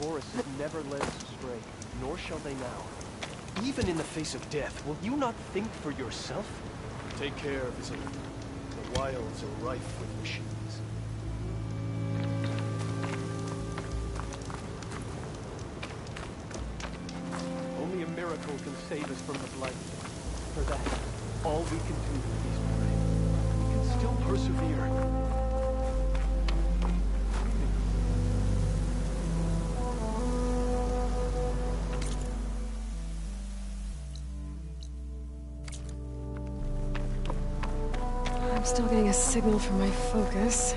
Taurus has never led us astray, nor shall they now. Even in the face of death, will you not think for yourself? Take care, Visitor. The wilds are rife with machines. Only a miracle can save us from the blight. For that, all we can do is pray. We can still persevere. I'm still getting a signal from my focus.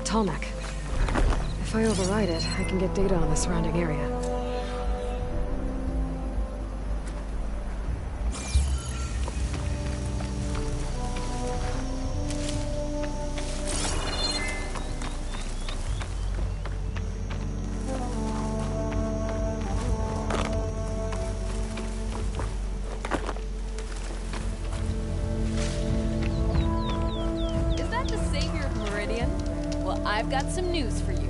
Tallneck. If I override it, I can get data on the surrounding area. I've got some news for you.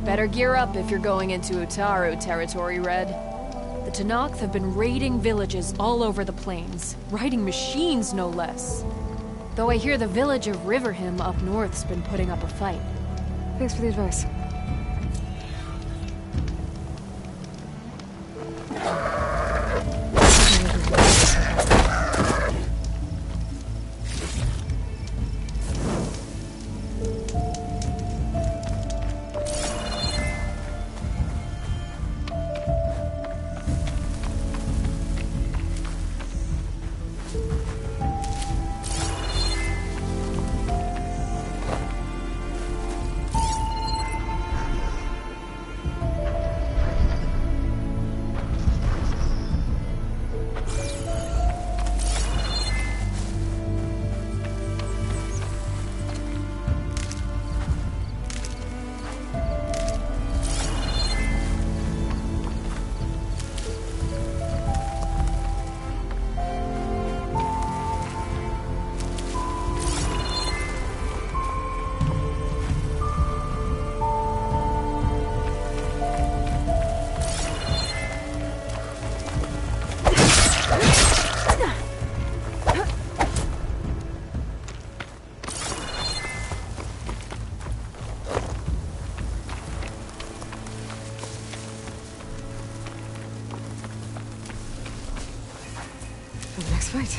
Better gear up if you're going into Utaru territory, Red. The Tenakth have been raiding villages all over the plains, riding machines no less. Though I hear the village of Riverhim up north's been putting up a fight. Thanks for the advice. For the next fight.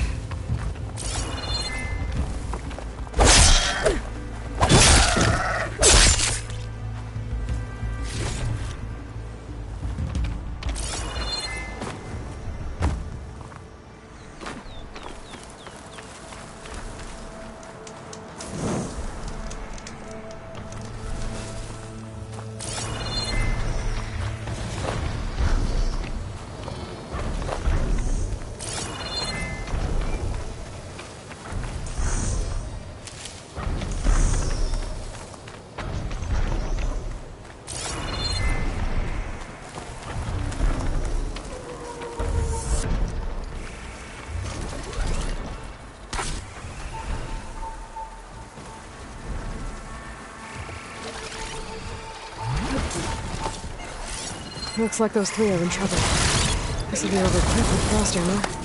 Looks like those three are in trouble. This will be over quick with Frost ammo.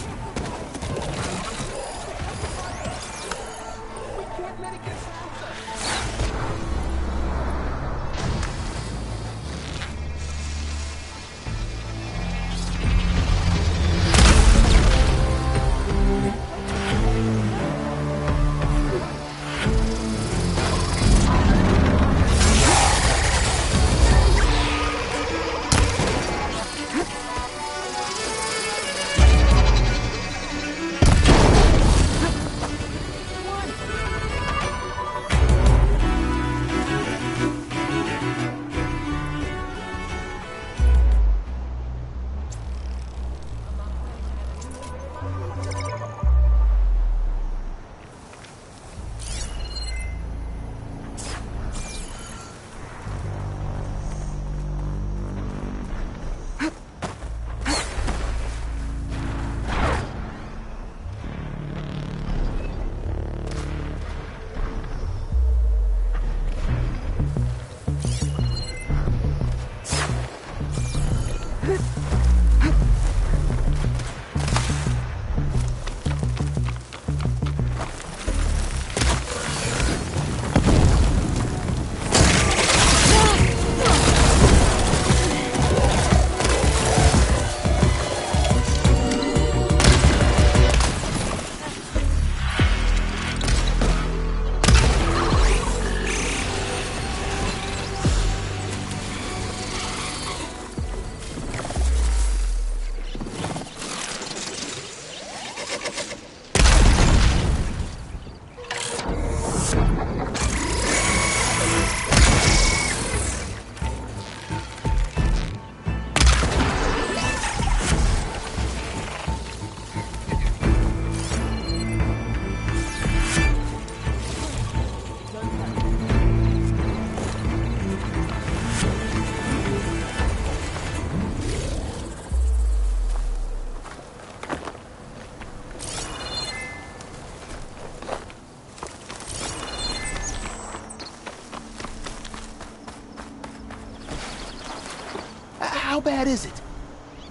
bad is it?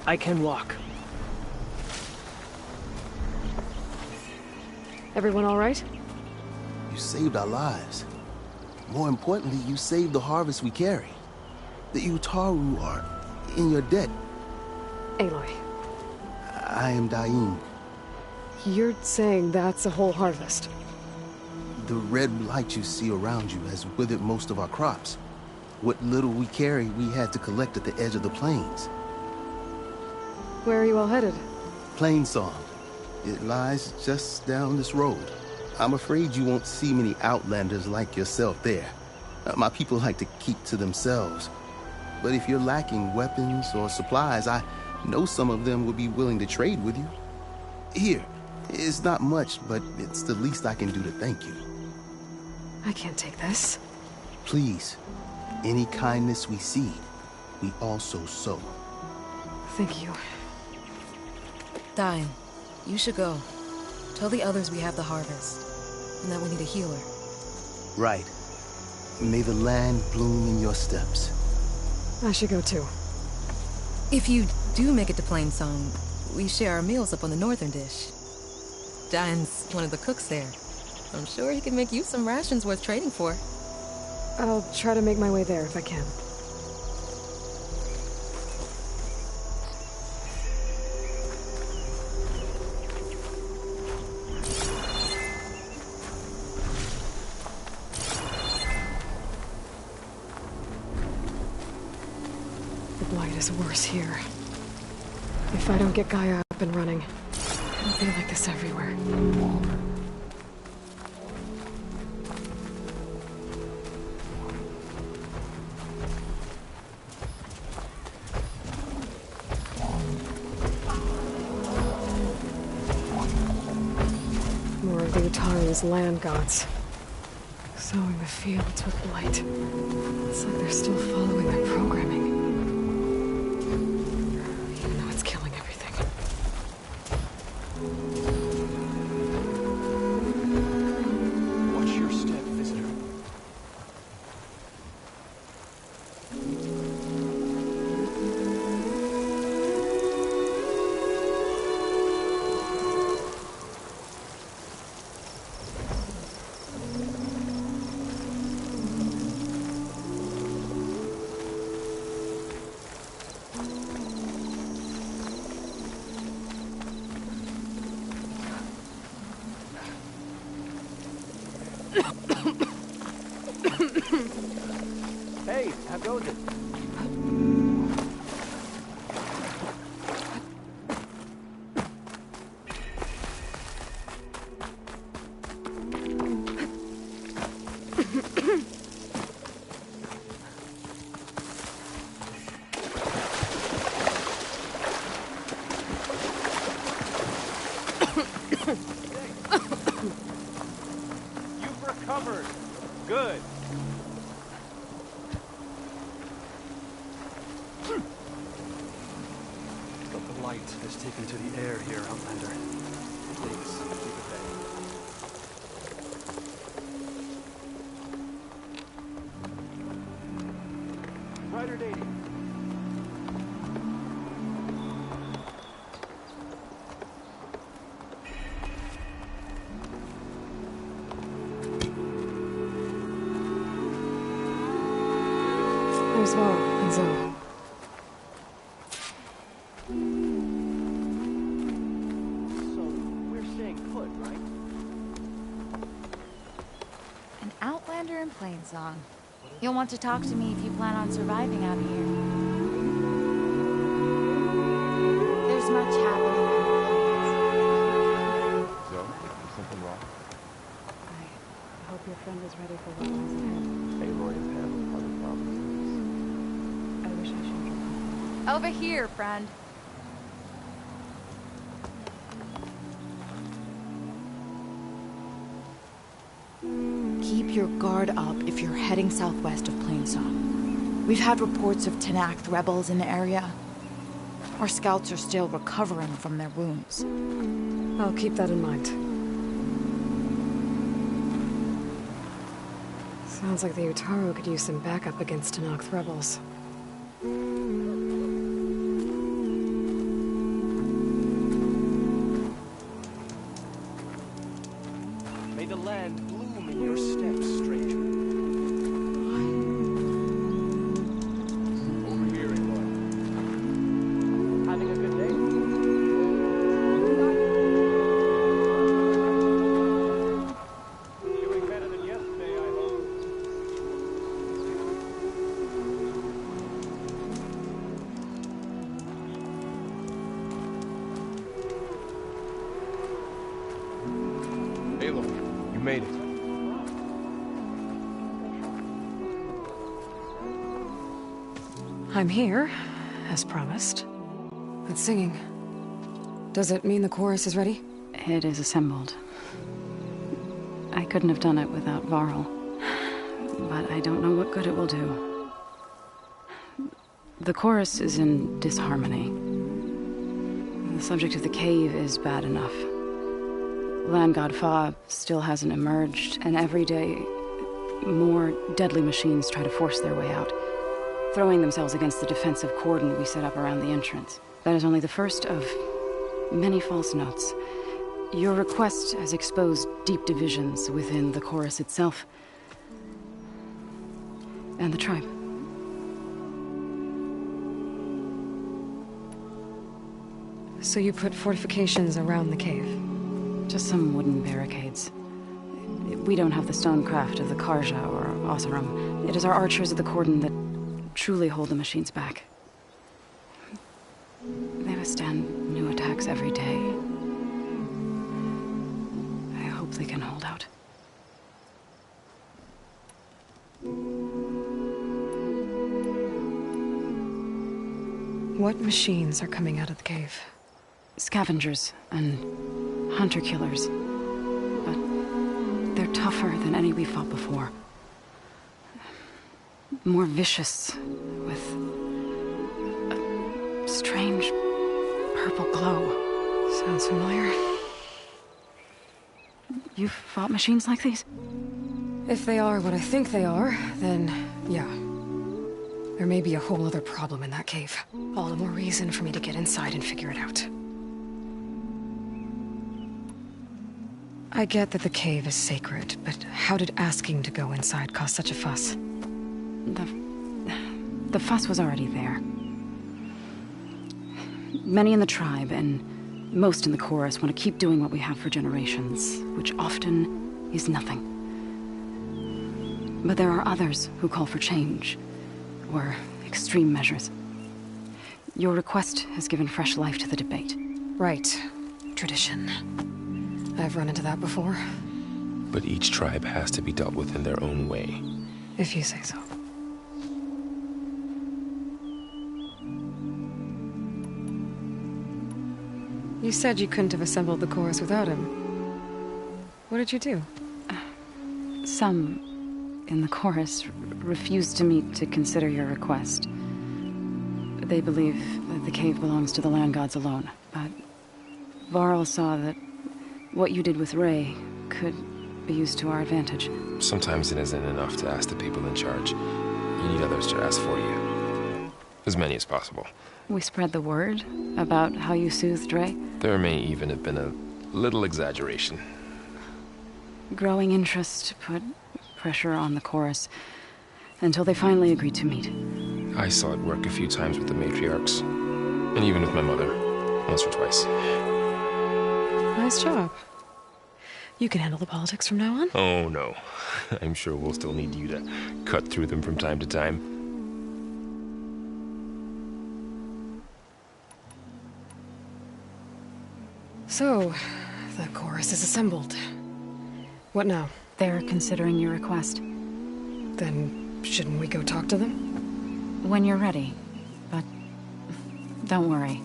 I can walk. Everyone all right? You saved our lives. More importantly, you saved the harvest we carry. The Utaru are in your debt. Aloy, I am Daim. you're saying that's a whole harvest? The red light you see around you has withered most of our crops. What little we carry, we had to collect at the edge of the plains. Where are you all headed? Plainsong. It lies just down this road. I'm afraid you won't see many outlanders like yourself there. My people like to keep to themselves. But if you're lacking weapons or supplies, I know some of them would be willing to trade with you. Here, it's not much, but it's the least I can do to thank you. I can't take this. Please, any kindness we see, we also sow. Thank you. Dine, you should go. Tell the others we have the harvest, and that we need a healer. Right. May the land bloom in your steps. I should go too. If you do make it to Plainsong, we share our meals up on the northern dish. Dine's one of the cooks there. I'm sure he can make you some rations worth trading for. I'll try to make my way there if I can. The blight is worse here. If I don't get Gaia up and running, it'll be like this everywhere. More of the Utaru's land gods. Sowing the fields with blight. It's like they're still following their programming. Even though it's killing everything. Watch your step, visitor. Hey, how goes it? You've recovered. Good. The light has taken to the air here, Outlander. Please, keep it there. Rider dating. There's Val and Zoe. So, we're staying put, right? An outlander in Plainsong. You'll want to talk to me if you plan on surviving out here. There's much happening in the plains. So, is something wrong? I hope your friend is ready for what lies ahead. Aloy and Pam are the promises. I wish I should. Over here, friend. Keep your guard up if you're heading southwest of Plainsong. We've had reports of Tenakth rebels in the area. Our scouts are still recovering from their wounds. I'll keep that in mind. Sounds like the Utaru could use some backup against Tenakth rebels. May the land bloom in your steps, stranger. Over here, Aloy. Having a good day? Doing better than yesterday, I hope. Aloy, you made it. I'm here, as promised. But singing. Does it mean the chorus is ready? It is assembled. I couldn't have done it without Varl. But I don't know what good it will do. The chorus is in disharmony. The subject of the cave is bad enough. Land God Fa still hasn't emerged, and every day more deadly machines try to force their way out, throwing themselves against the defensive cordon we set up around the entrance. That is only the first of many false notes. Your request has exposed deep divisions within the chorus itself and the tribe. So you put fortifications around the cave? Just some wooden barricades. We don't have the stonecraft of the Karja or Oseram. It is our archers of the cordon that truly hold the machines back. They withstand new attacks every day. I hope they can hold out. What machines are coming out of the cave? Scavengers and hunter-killers. But they're tougher than any we fought before. More vicious, with a strange purple glow. Sounds familiar. You've fought machines like these? If they are what I think they are, then yeah. There may be a whole other problem in that cave. All the more reason for me to get inside and figure it out. I get that the cave is sacred, but how did asking to go inside cause such a fuss? The fuss was already there. Many in the tribe, and most in the chorus, want to keep doing what we have for generations, which often is nothing. But there are others who call for change, or extreme measures. Your request has given fresh life to the debate. Right. Tradition. I've run into that before. But each tribe has to be dealt with in their own way. If you say so. You said you couldn't have assembled the chorus without him. What did you do? Some in the chorus refused to meet to consider your request. They believe that the cave belongs to the land gods alone, but Varl saw that what you did with Ray could be used to our advantage. Sometimes it isn't enough to ask the people in charge. You need others to ask for you. As many as possible. We spread the word about how you soothed Ray. There may even have been a little exaggeration. Growing interest put pressure on the chorus until they finally agreed to meet. I saw it work a few times with the matriarchs, and even with my mother, once or twice. Nice job. You can handle the politics from now on? Oh, no. I'm sure we'll still need you to cut through them from time to time. So, the chorus is assembled. What now? They're considering your request. Then, shouldn't we go talk to them? When you're ready. But don't worry.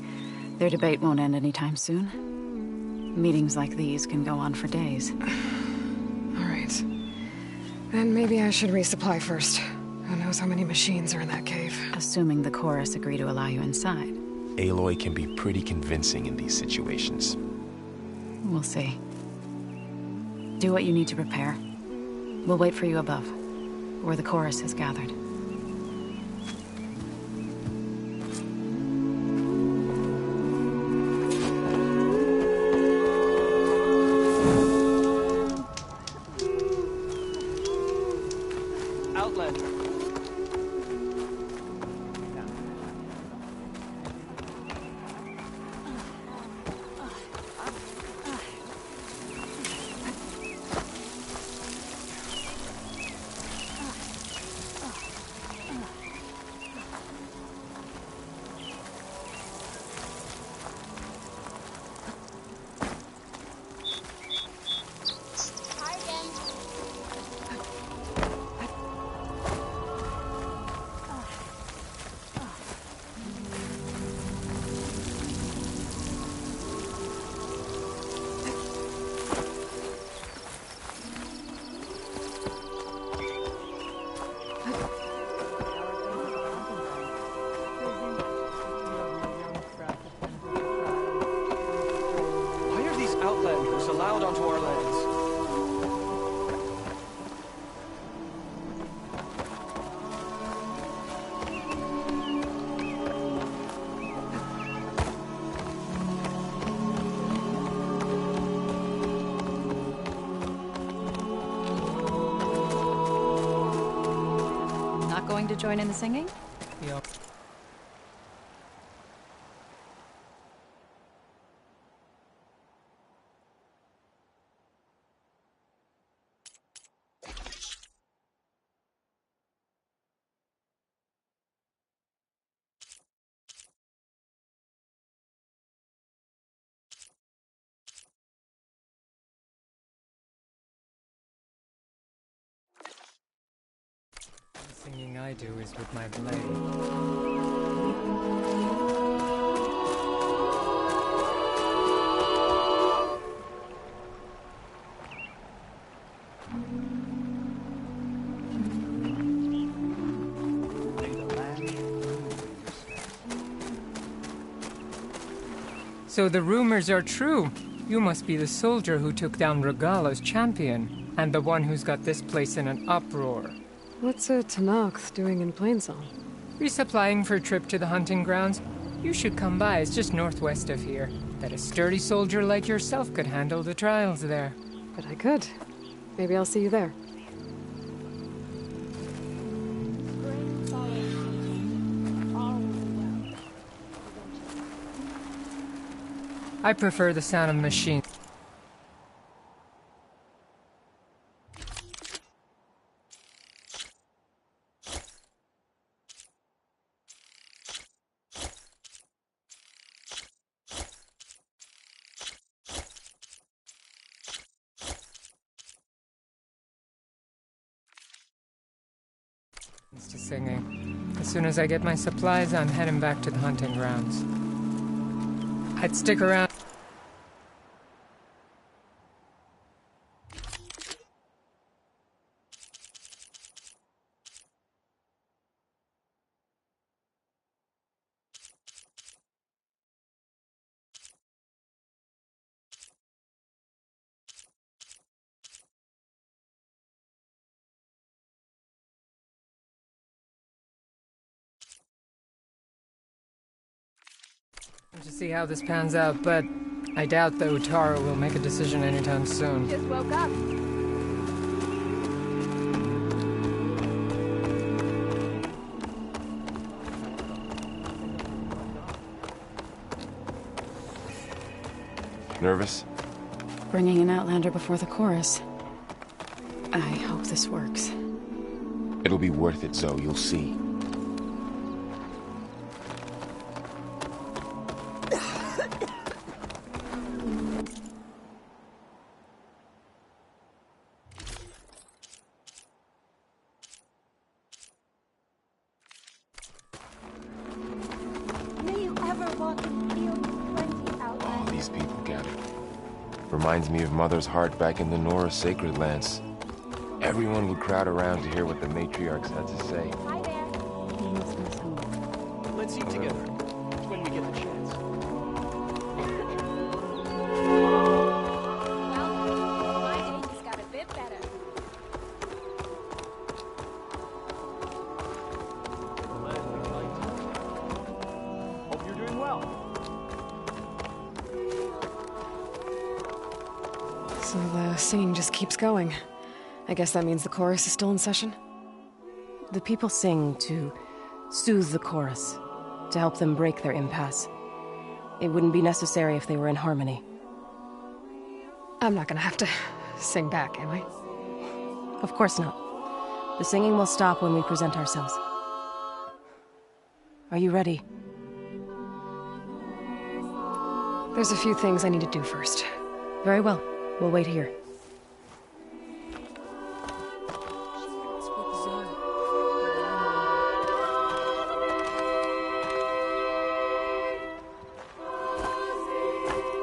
Their debate won't end anytime soon. Meetings like these can go on for days. All right. Then maybe I should resupply first. Who knows how many machines are in that cave? Assuming the chorus agree to allow you inside. Aloy can be pretty convincing in these situations. We'll see. Do what you need to prepare. We'll wait for you above, where the chorus has gathered. allowed onto our lands. Not going to join in the singing? Yeah. The singing I do is with my blade. So the rumors are true. You must be the soldier who took down Regala's champion, and the one who's got this place in an uproar. What's a Tanakh doing in Plainsong? Resupplying for a trip to the hunting grounds? You should come by, it's just northwest of here. Bet a sturdy soldier like yourself could handle the trials there. But I could. Maybe I'll see you there. I prefer the sound of machines. To singing. As soon as I get my supplies, I'm heading back to the hunting grounds. I'd stick around. To see how this pans out, but I doubt the Utara will make a decision anytime soon. Just woke up. Nervous? Bringing an Outlander before the chorus. I hope this works. It'll be worth it, Zoe, you'll see. Reminds me of Mother's heart back in the Nora Sacred Lands. Everyone would crowd around to hear what the matriarchs had to say. Hi there. Let's eat together when we get the chance. Well, my day just got a bit better. Hope you're doing well. So the singing just keeps going. I guess that means the chorus is still in session? The people sing to soothe the chorus, to help them break their impasse. It wouldn't be necessary if they were in harmony. I'm not gonna have to sing back, am I? Of course not. The singing will stop when we present ourselves. Are you ready? There's a few things I need to do first. Very well. We'll wait here.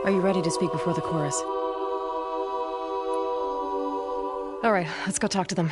Are you ready to speak before the chorus? All right, let's go talk to them.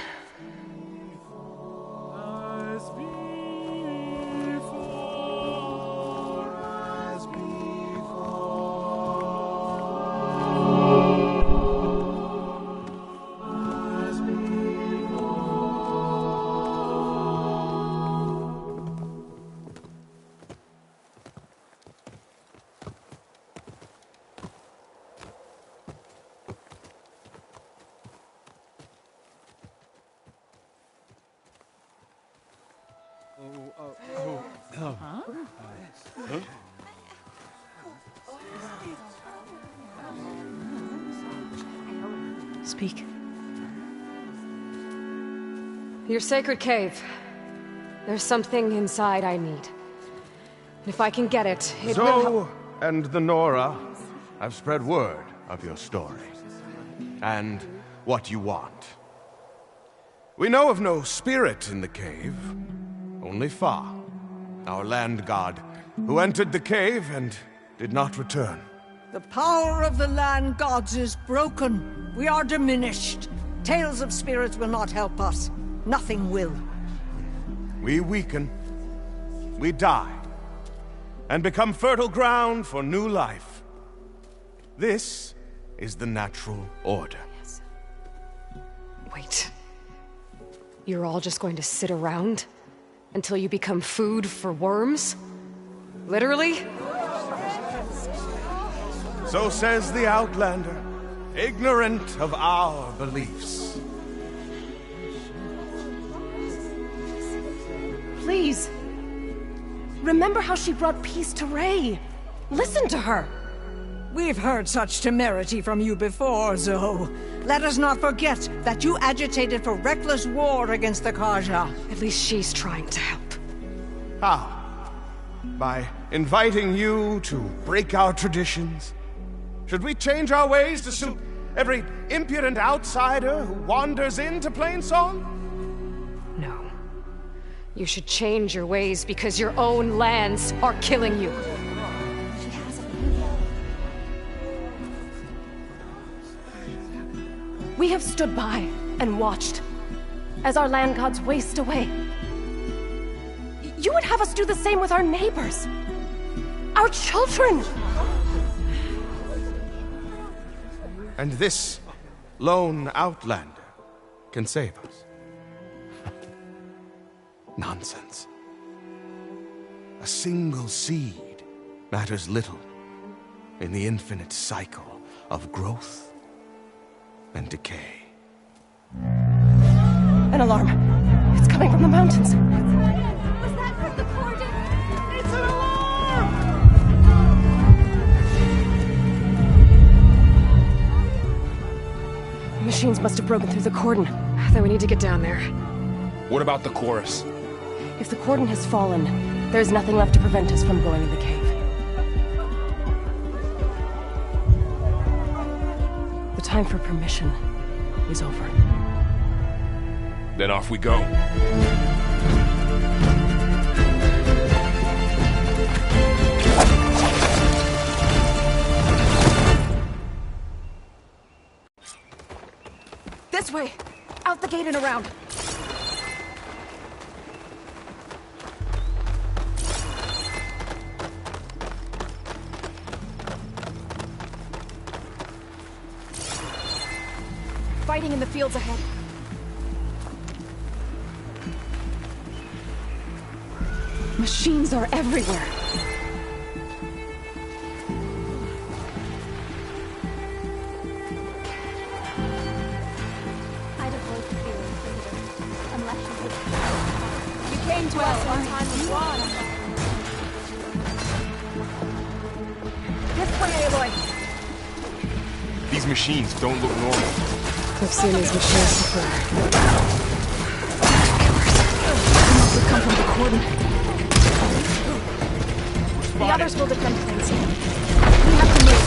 Speak. Your sacred cave. There's something inside I need. And if I can get it, it will help. And the Nora have spread word of your story. And what you want. We know of no spirit in the cave. Only Fa, our land god, who entered the cave and did not return. The power of the land gods is broken. We are diminished. Tales of spirits will not help us. Nothing will. We weaken. We die. And become fertile ground for new life. This is the natural order. Yes. Wait. You're all just going to sit around until you become food for worms? Literally? So says the Outlander, ignorant of our beliefs. Please. Remember how she brought peace to Ray. Listen to her. We've heard such temerity from you before, Zoe. Let us not forget that you agitated for reckless war against the Kaja. At least she's trying to help. How? By inviting you to break our traditions? Should we change our ways to suit every impudent outsider who wanders into Plainsong? No. You should change your ways because your own lands are killing you. We have stood by and watched as our land gods waste away. You would have us do the same with our neighbors, our children. And this lone outlander can save us. Nonsense. A single seed matters little in the infinite cycle of growth and decay. An alarm. It's coming from the mountains. Was that from the cordon? It's an alarm! Machines must have broken through the cordon. Then we need to get down there. What about the chorus? If the cordon has fallen, there's nothing left to prevent us from going in the cave. The time for permission is over. Then off we go. This way! Out the gate and around! Fighting in the fields ahead. Machines are everywhere. I'd avoid the feeling unless you would. You came to us when time was gone. This way, Aloy. These machines don't look normal. I've seen these machines before. They come from the cordon. The others will defend things. We have to move.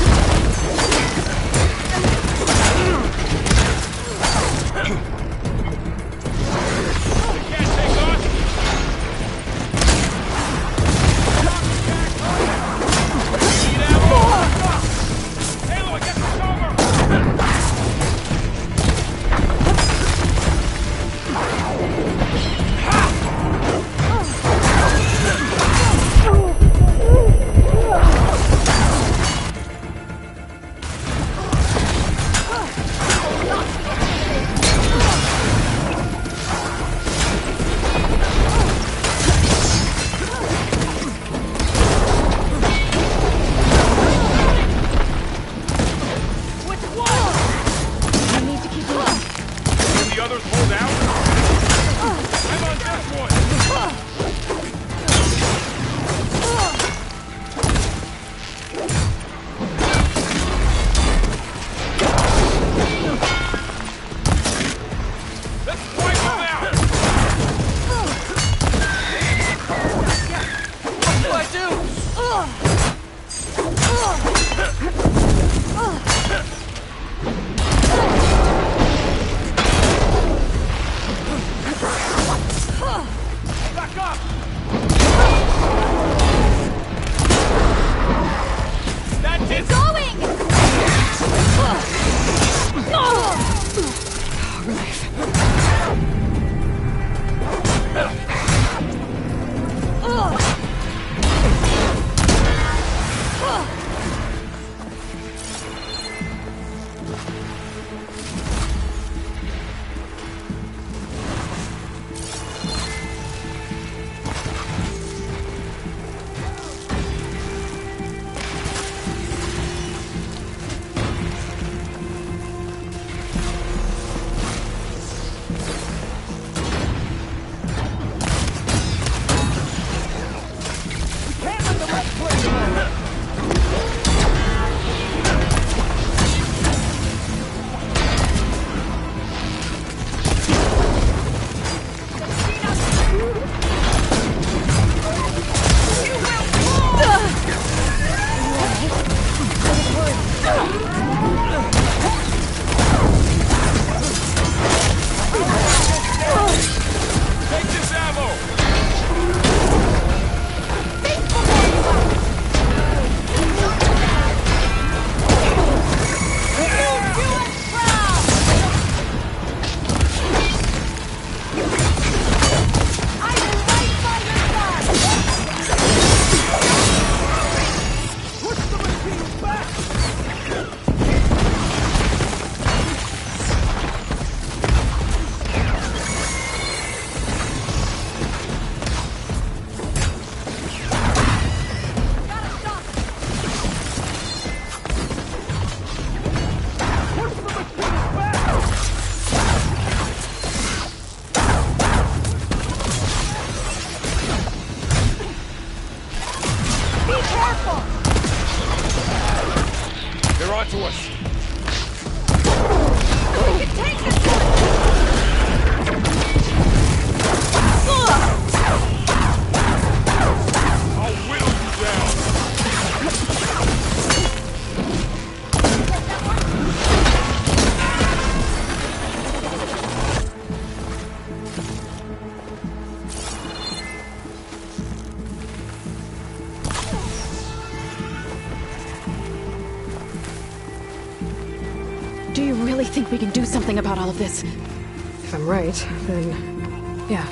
Do you really think we can do something about all of this? If I'm right, then... yeah.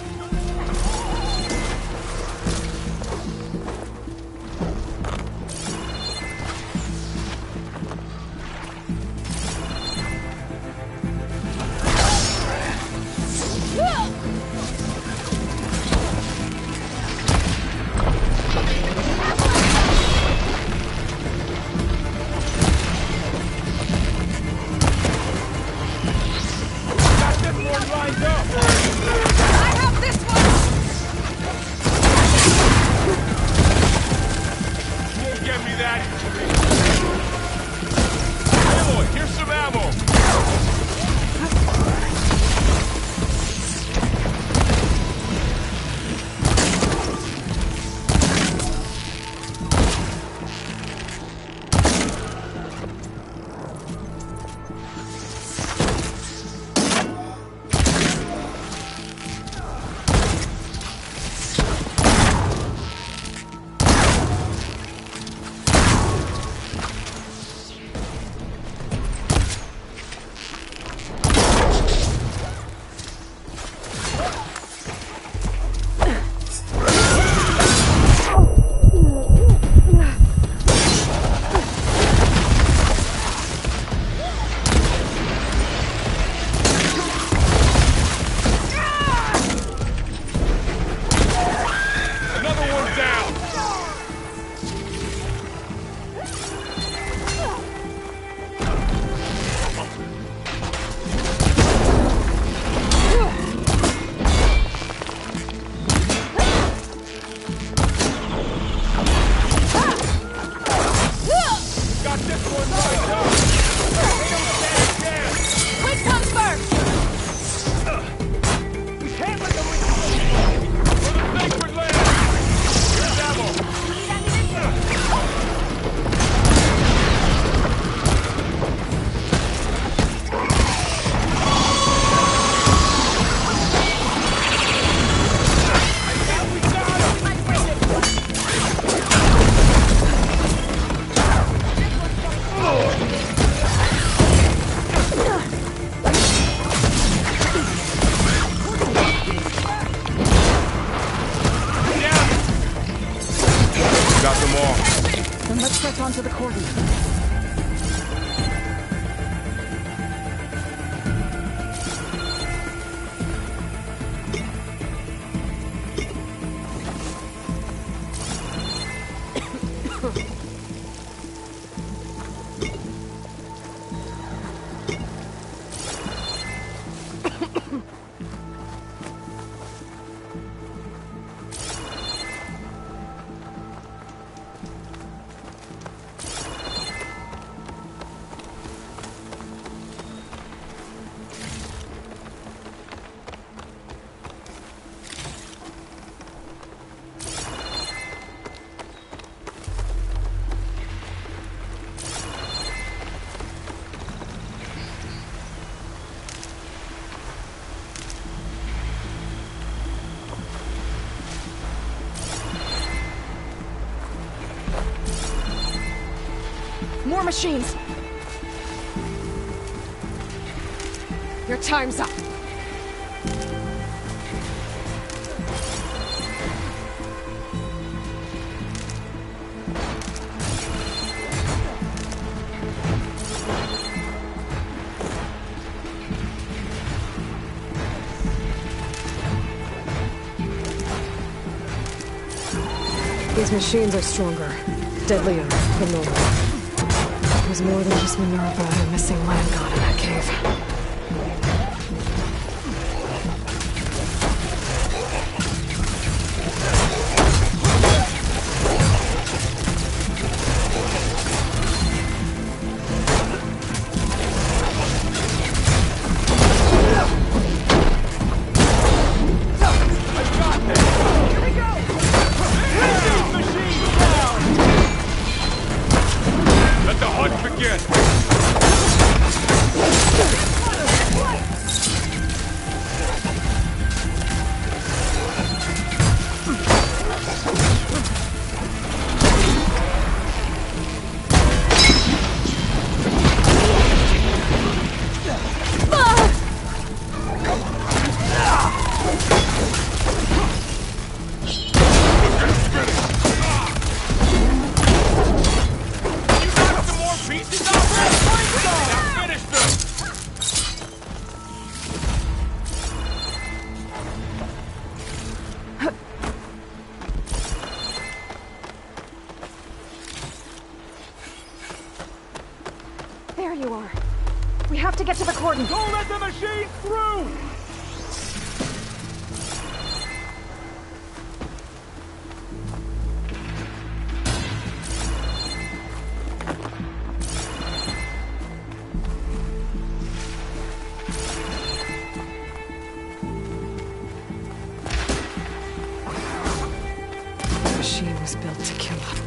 I have this machines! Your time's up. These machines are stronger, deadlier than normal. There's more than just Minerva and a missing land god in that cave. There you are. We have to get to the cordon. Don't let the machine through! The machine was built to kill him.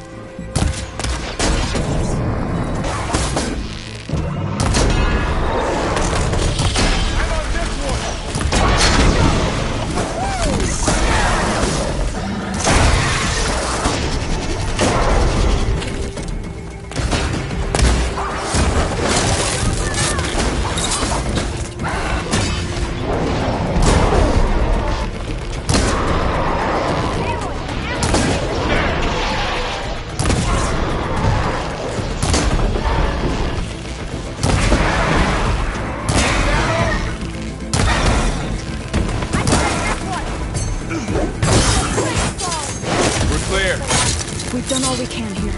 We've done all we can here.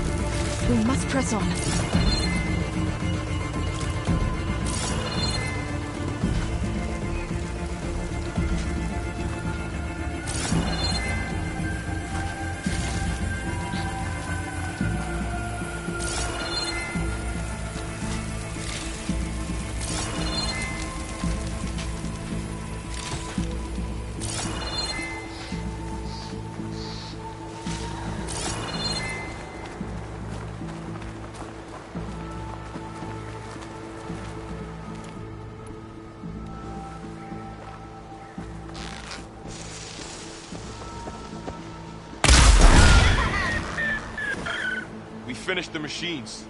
We must press on. We finished the machines.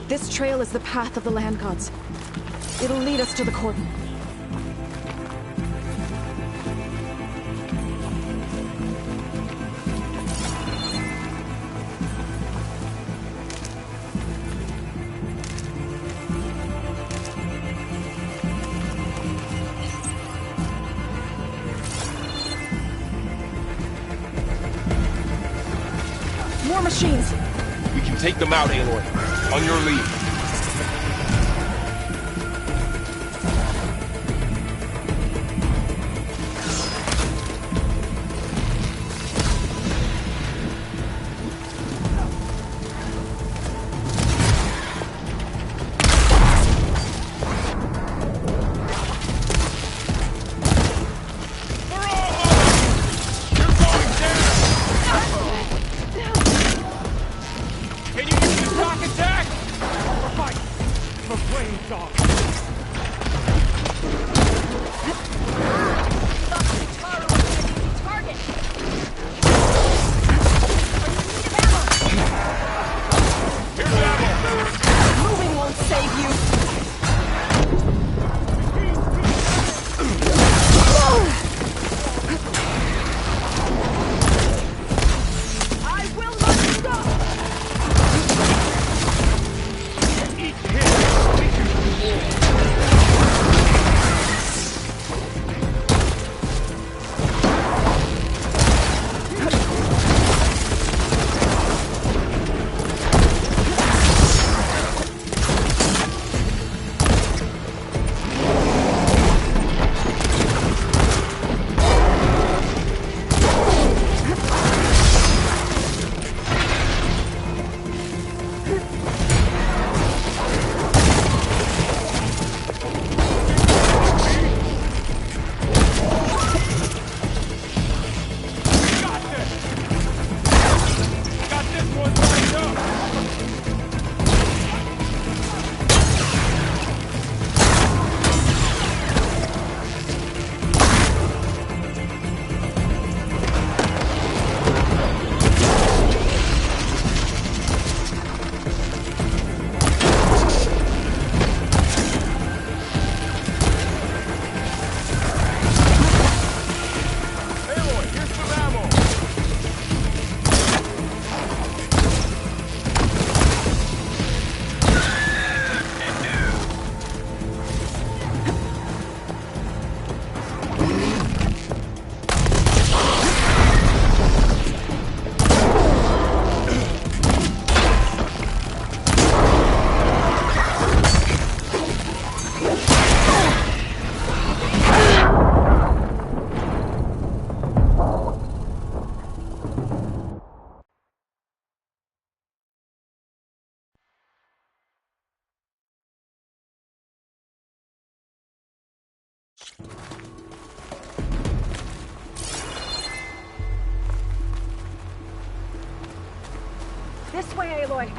This trail is the path of the land gods. It'll lead us to the cordon. Take them out, Aloy. On your lead. This way, Aloy.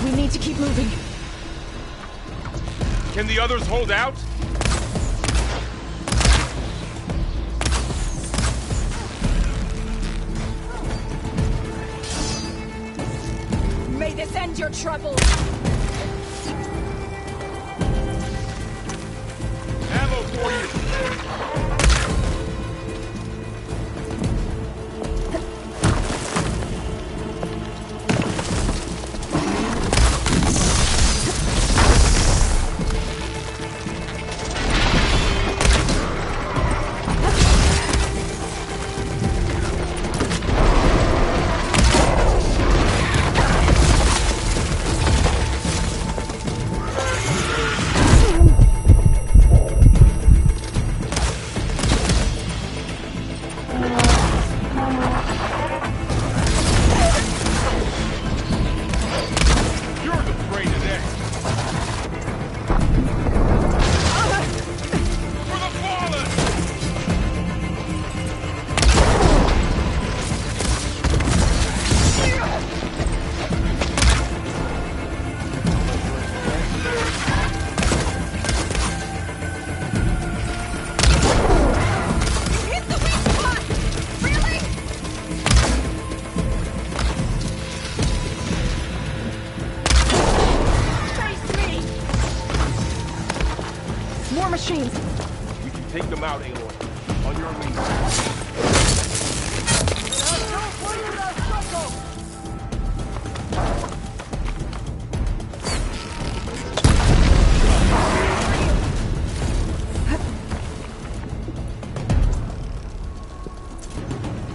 We need to keep moving. Can the others hold out? May this end your troubles! Ammo for you! Machines. We can take them out, Aloy. On your lead.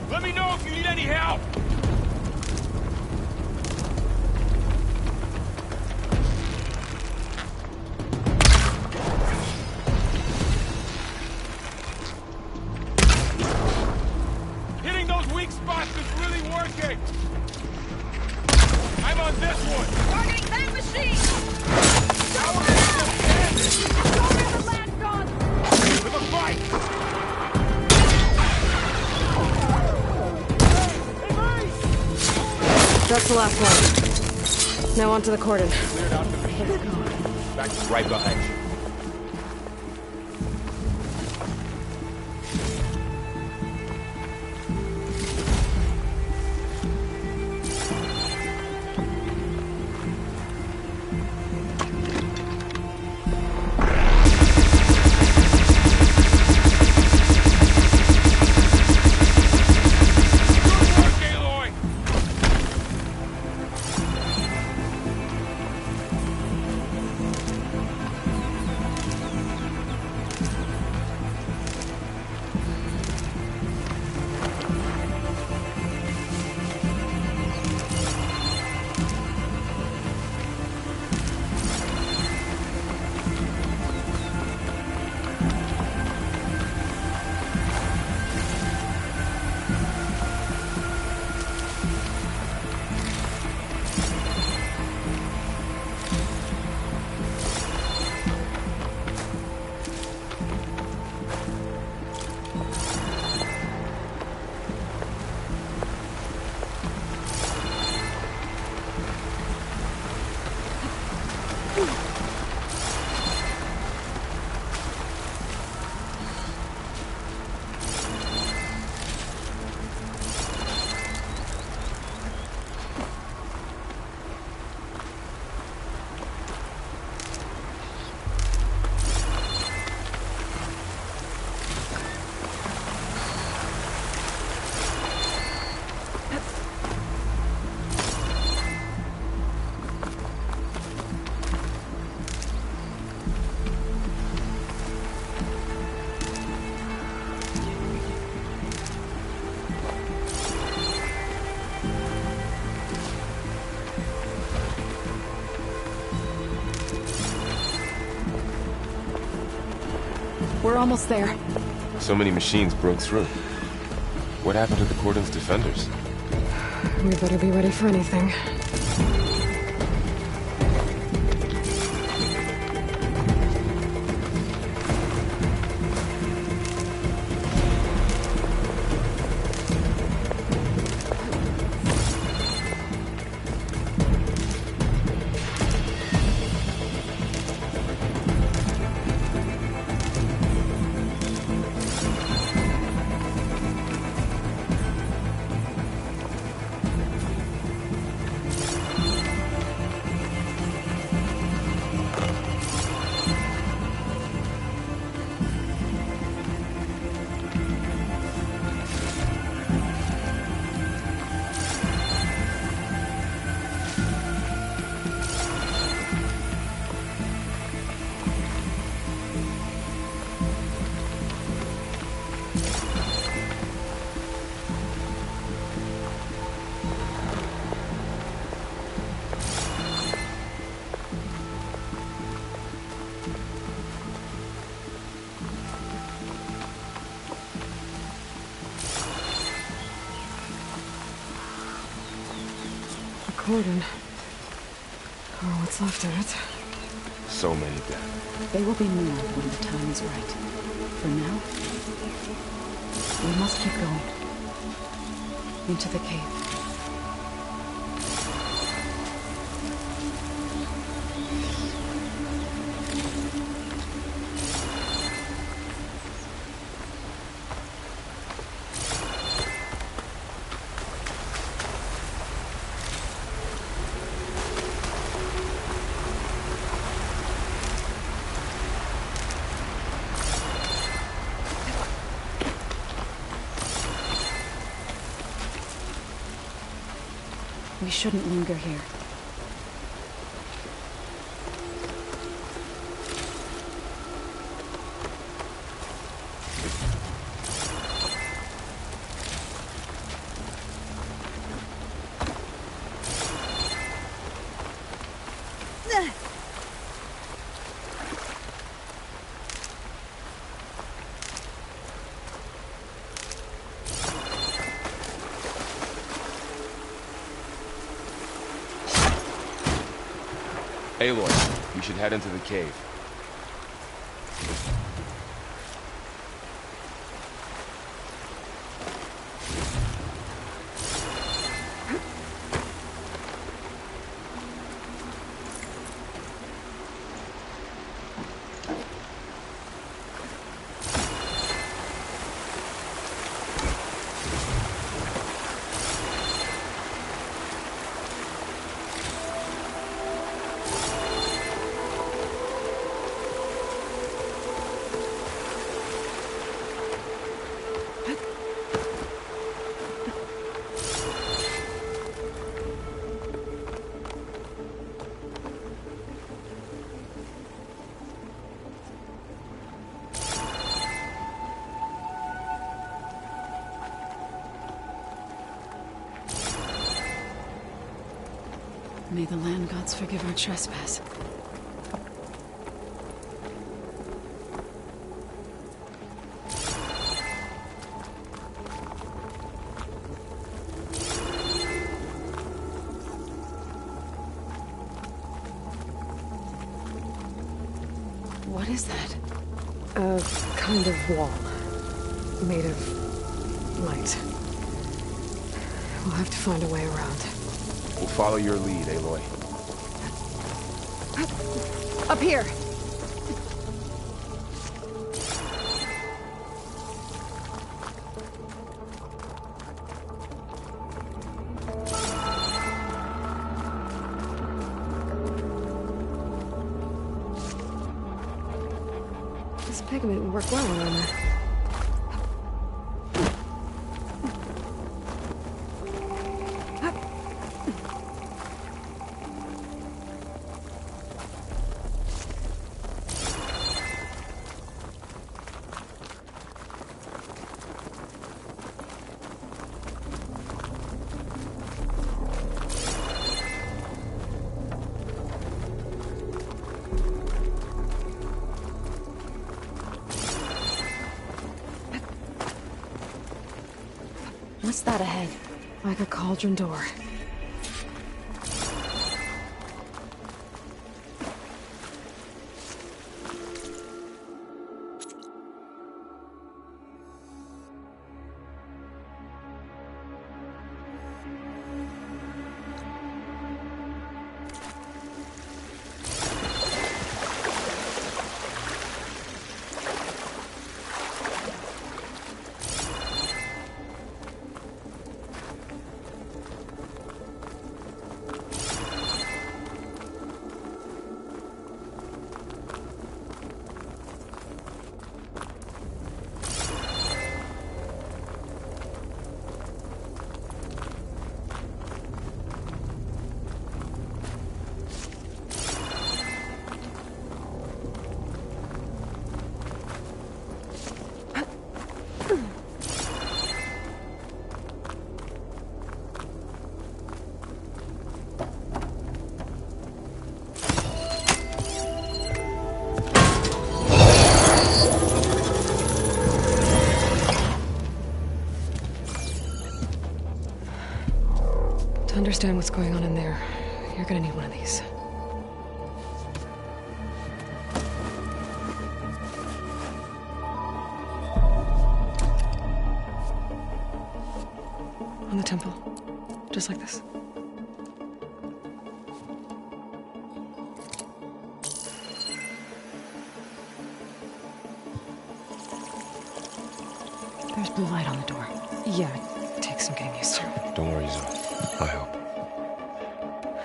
Let me know if you need any help! Spots is really working! I'm on this one! Targeting that machine! Don't Go the land god! With a fight! That's the last one. Now onto the cordon. Cleared out the machine. Back right behind you. We're almost there. So many machines broke through. What happened to the cordon's defenders? We better be ready for anything. cordon. Or what's left of it. So many dead. They will be more when the time is right. For now, we must keep going. Into the cave. We shouldn't linger here. Aloy, you should head into the cave. May the land gods forgive our trespass. What is that? A kind of wall. Made of light. We'll have to find a way around. We'll follow your lead, Aloy. Up here! This pigment would work well on armor. What's that ahead? Like a cauldron door. understand what's going on in there, you're gonna need one of these. On the temple. Just like this. There's blue light on the door. Yeah, it takes some getting used to. Don't worry, Zoe. I help.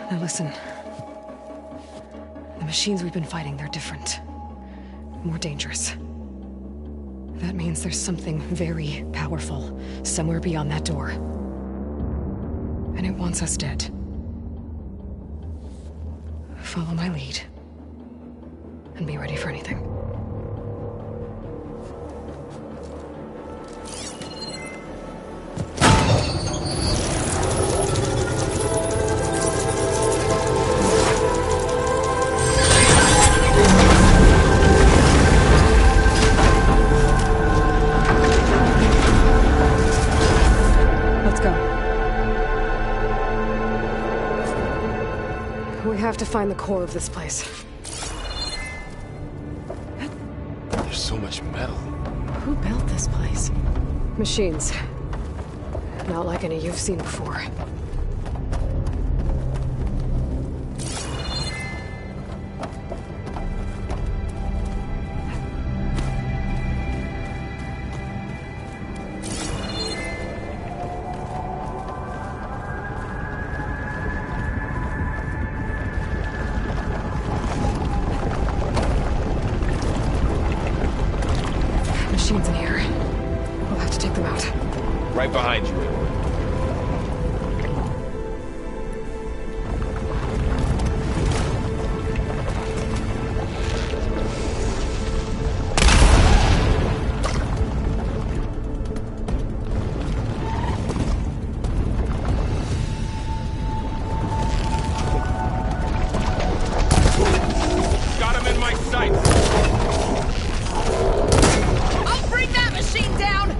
Now listen. The machines we've been fighting, they're different. More dangerous. That means there's something very powerful somewhere beyond that door. And it wants us dead. Follow my lead. And be ready for anything. We have to find the core of this place. There's so much metal. Who built this place? Machines. Not like any you've seen before. Machines in here. We'll have to take them out. Right behind you. Got him in my sights! I'll bring that machine down!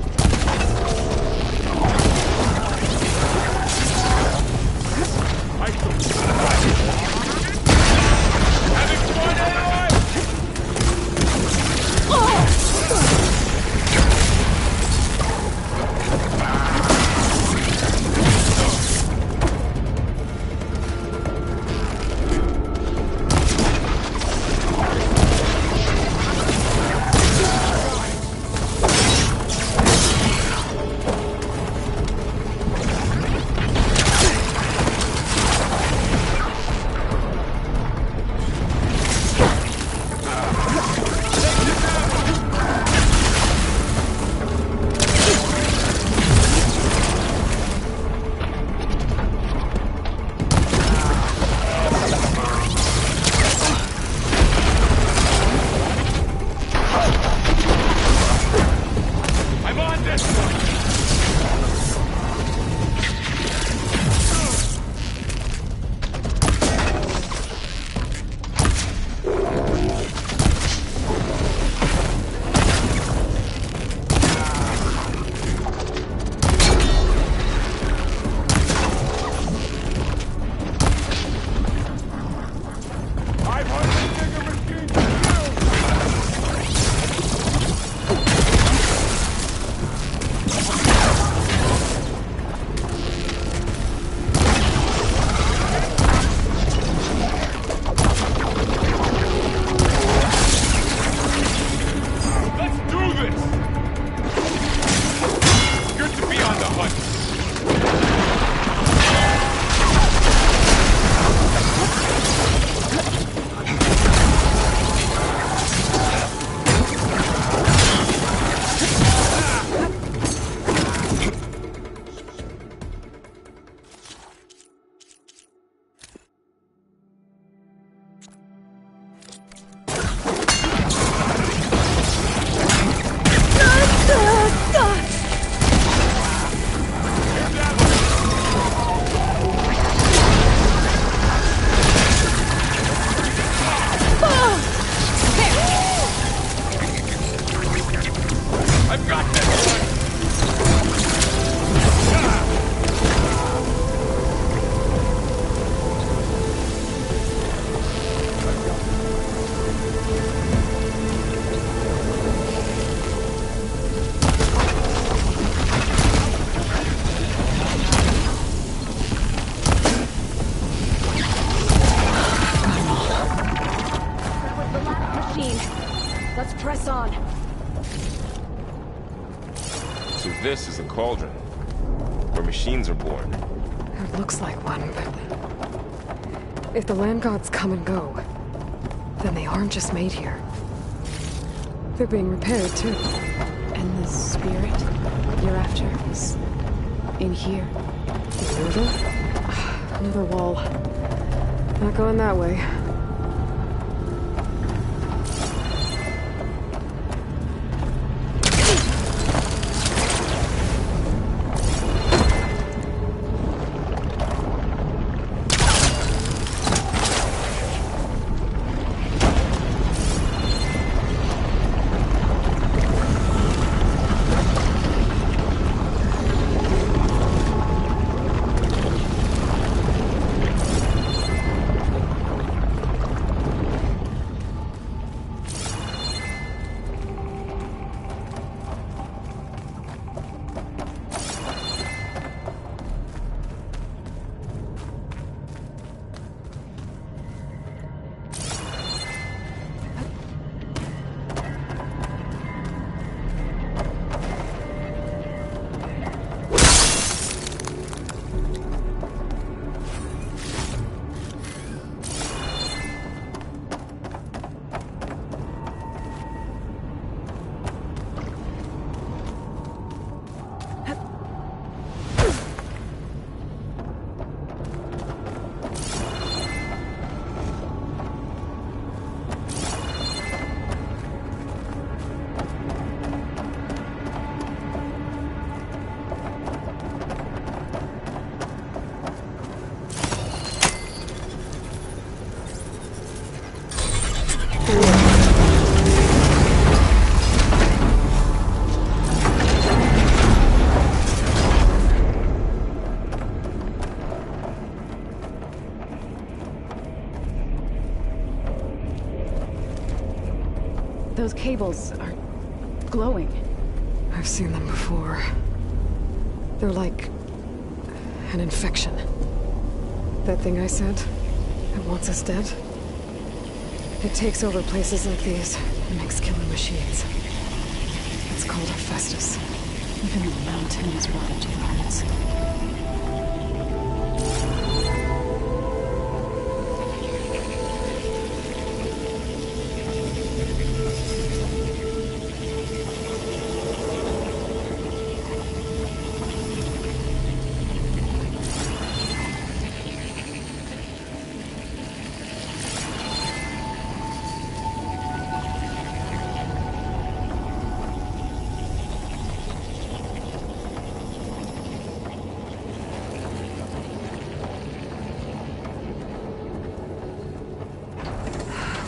us on. So this is a cauldron, where machines are born. It looks like one, but... if the land gods come and go, then they aren't just made here. They're being repaired, too. And the spirit you're after is in here? Another wall. Not going that way. Those cables are glowing. I've seen them before. They're like an infection. That thing I said, that wants us dead. It takes over places like these and makes killing machines. It's called Hephaestus. Even the mountain is rotted to bones.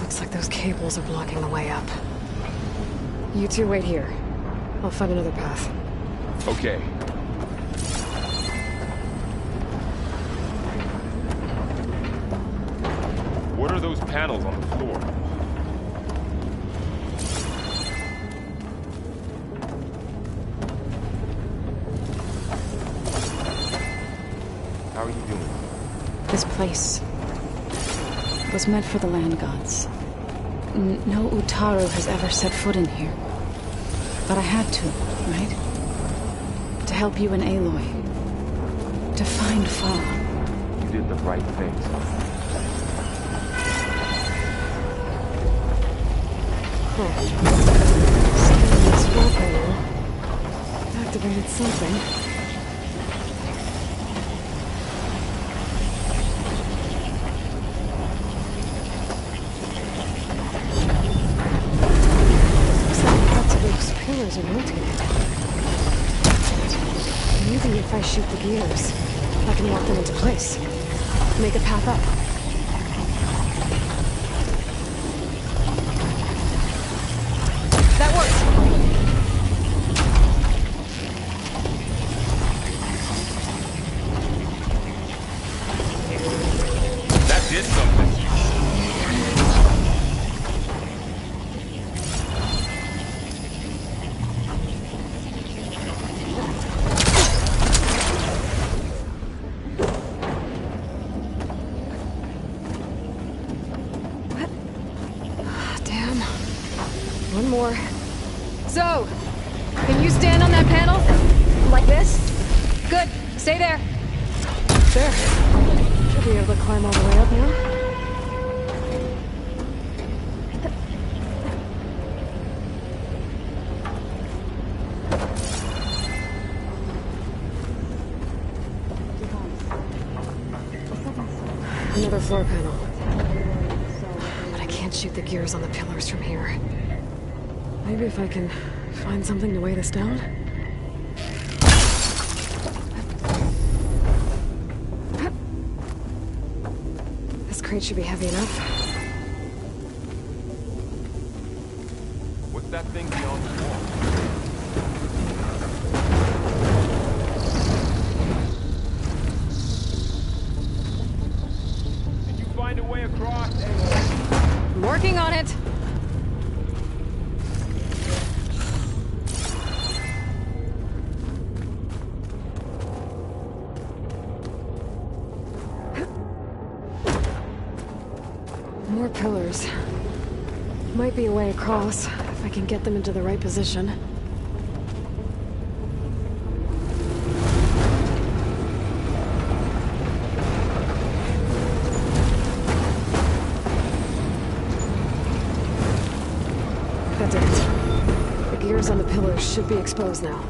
Looks like those cables are blocking the way up. You two wait here. I'll find another path. Okay. What are those panels on the floor? How are you doing? This place was meant for the land gods. No Utaru has ever set foot in here. But I had to, right? To help you and Aloy. To find Fa. You did the right thing. Scanning this panel activated something. Are rotated. Maybe if I shoot the gears, I can lock them into place. Make a path up. That works! That did something. One more. So, can you stand on that panel? Like this? Good. Stay there. There. Should be able to climb all the way up now. Another floor panel. But I can't shoot the gears on the pillars from here. Maybe if I can find something to weigh this down? This crate should be heavy enough. What's that thing beyond the wall? Did you find a way across? I'm working on it. More pillars. Might be a way across, if I can get them into the right position. That did it. The gears on the pillars should be exposed now.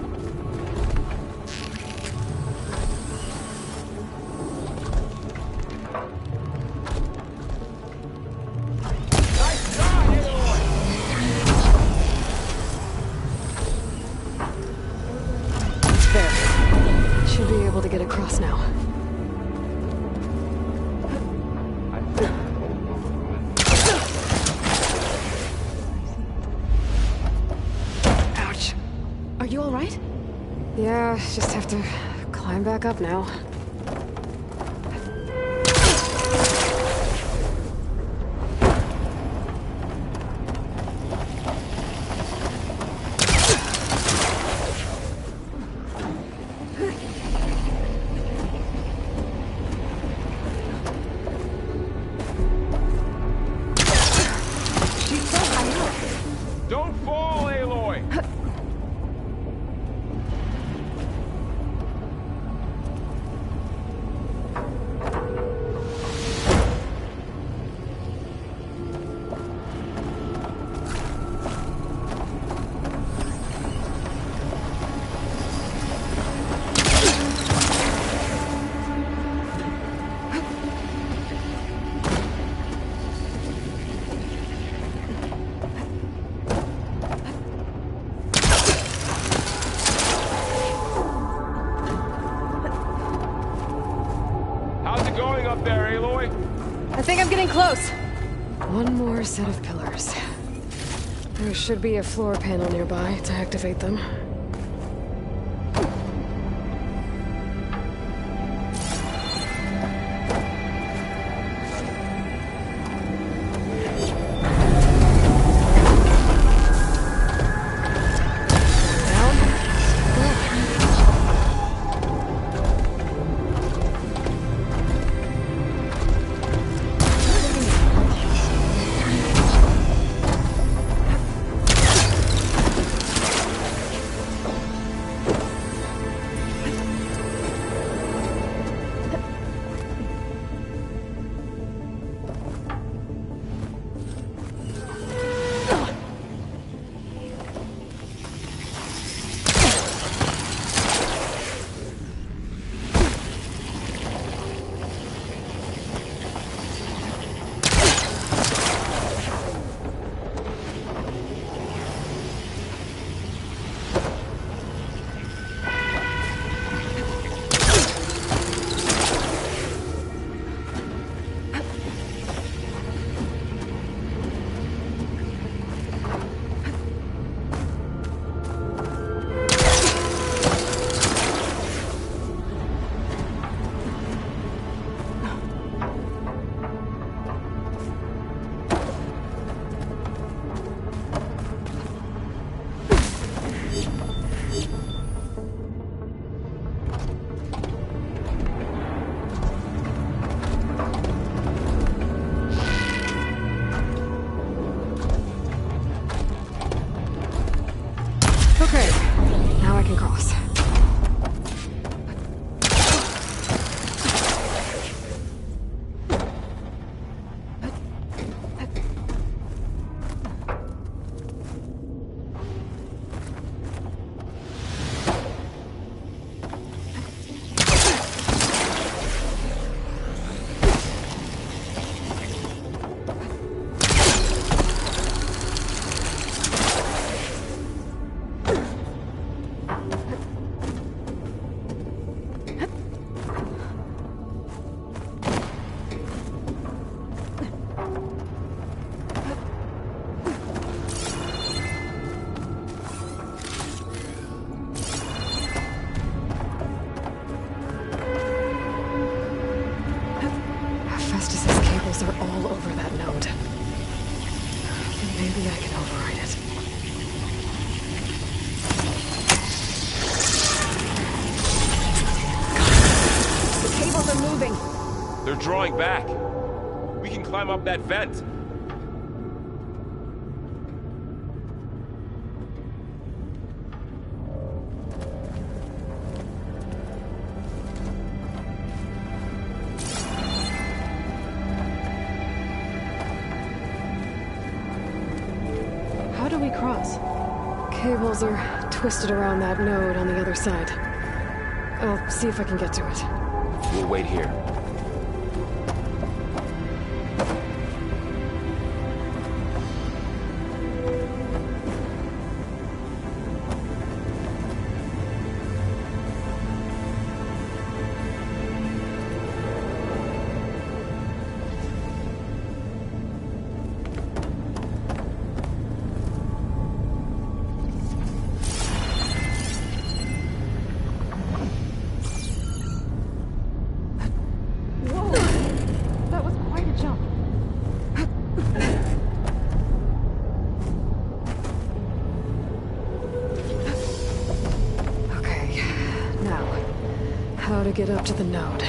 Across now. Ouch. Are you all right? Yeah, just have to climb back up now. I think I'm getting close. One more set of pillars. There should be a floor panel nearby to activate them. Maybe I can override it. The cables are moving. They're drawing back. We can climb up that vent. How do we cross? Cables are twisted around that node on the other side. I'll see if I can get to it. We'll wait here. How to get up to the node.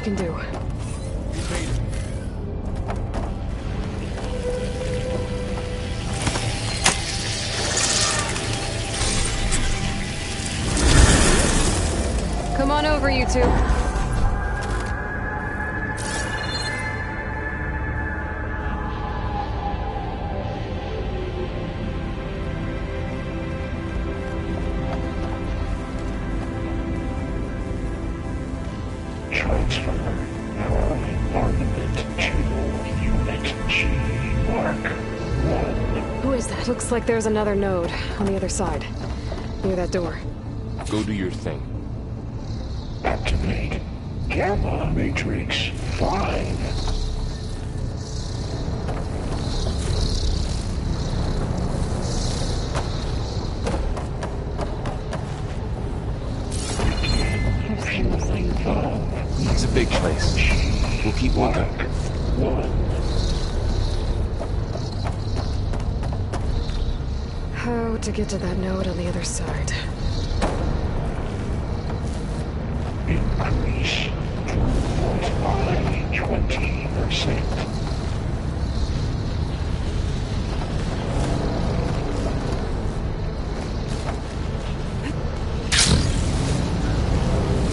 can do. Come on over, you two. Looks like there's another node on the other side, near that door. Go do your thing. Activate Gamma Matrix 5. It's a big place. We'll keep looking. How to get to that node on the other side? Increase throughput by 20%.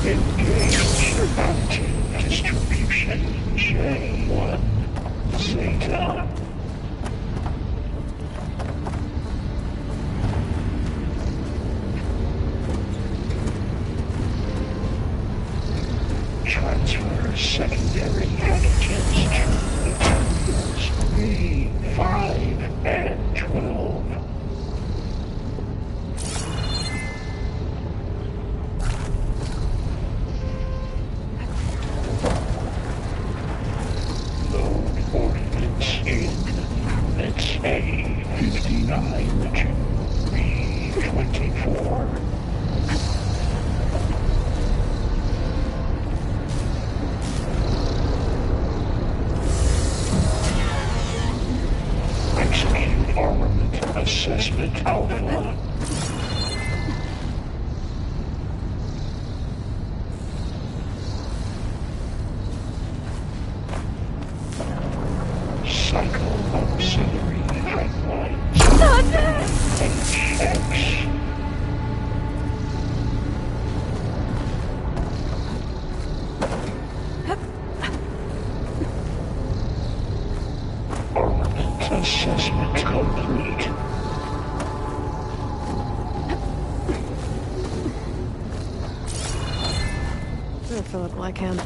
Engage mountain distribution J1 Zeta. Transfer secondary packages to materials B5 and 12. Load ordnance in units A59 to B24. Armament Assessment Alpha. Cycle Auxiliary Pipelines. HX. Armament Assessment complete. I'll fill up like him.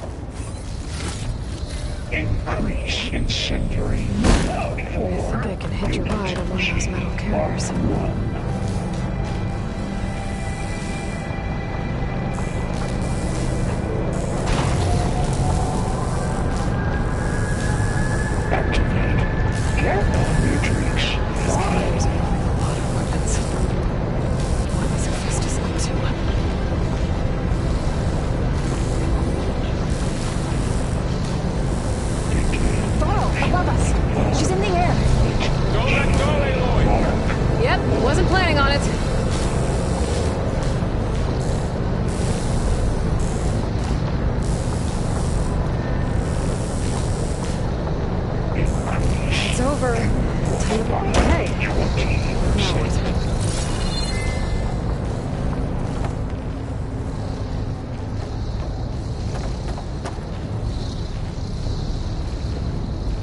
Increase incendiary loadout for I think I can hitch a ride on one of those metal carriers. Activate Gamma Matrix 5. A lot of weapons. What is Hephaestus up to? Above us. She's in the air. Don't let go, Aloy! Yep, wasn't planning on it. It's over. Hey. Now what?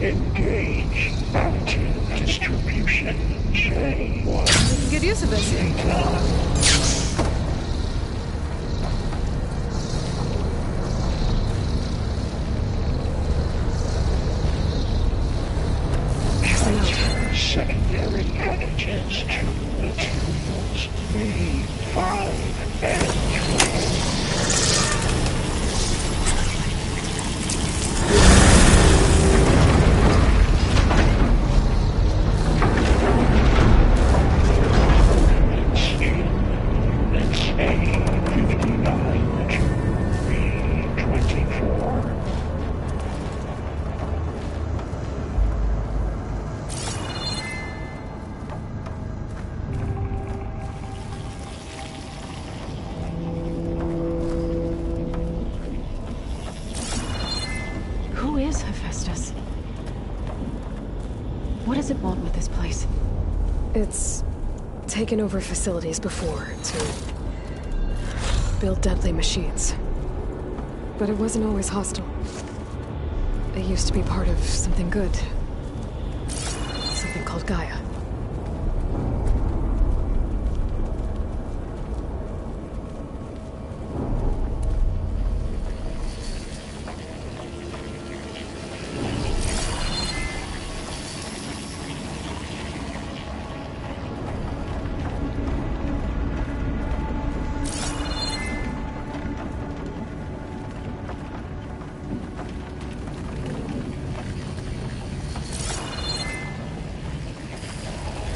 Engage mountain distribution J1. We can get use of this. Secondary packages to materials B5 and 12. does it want with this place? It's taken over facilities before to build deadly machines. But it wasn't always hostile. It used to be part of something good. Something called Gaia.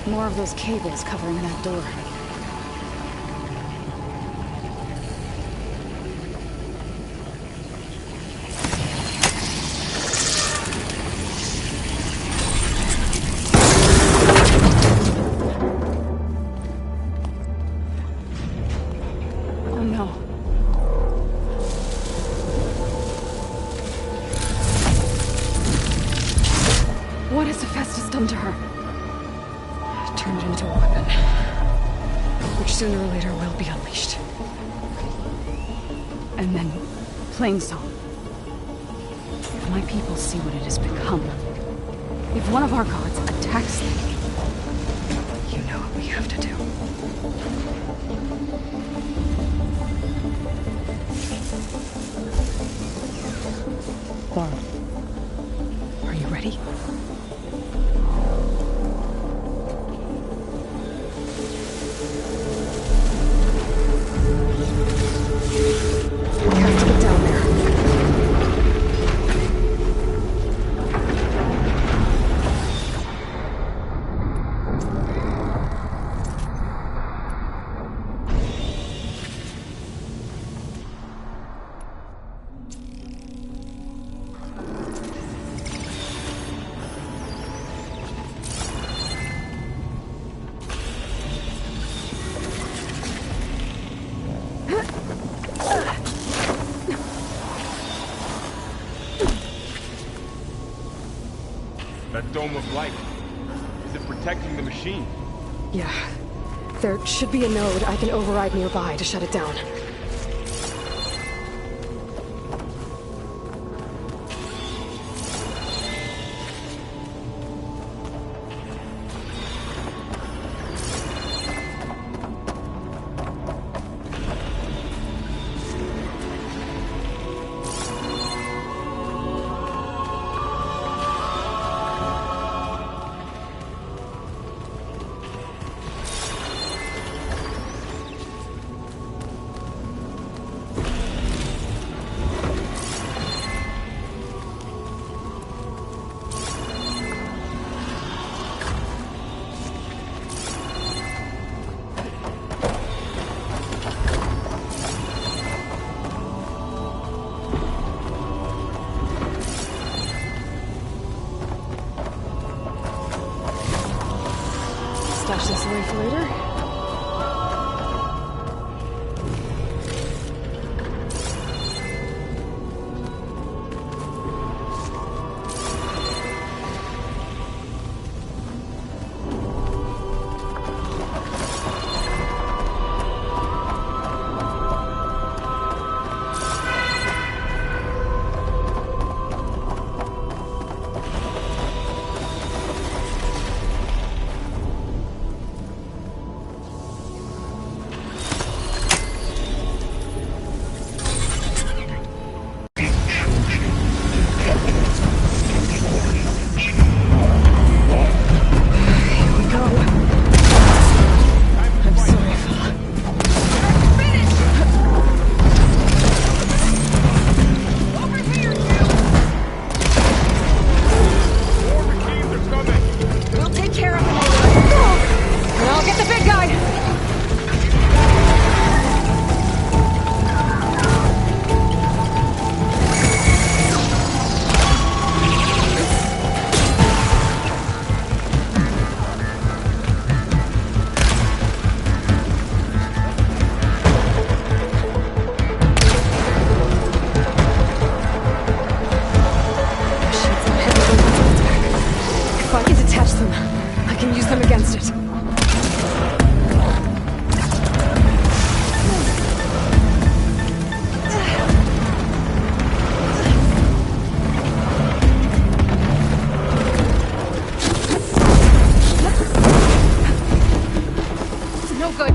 More of those cables covering that door. Oh no. What has Hephaestus done to her? Turned it into a weapon, which sooner or later will be unleashed. And then, Plainsong. If my people see what it has become, if one of our gods attacks them, you know what we have to do. Varl, are you ready? That dome of light, is it protecting the machine? Yeah. There should be a node I can override nearby to shut it down. Stash this away for later. can use them against it. No good.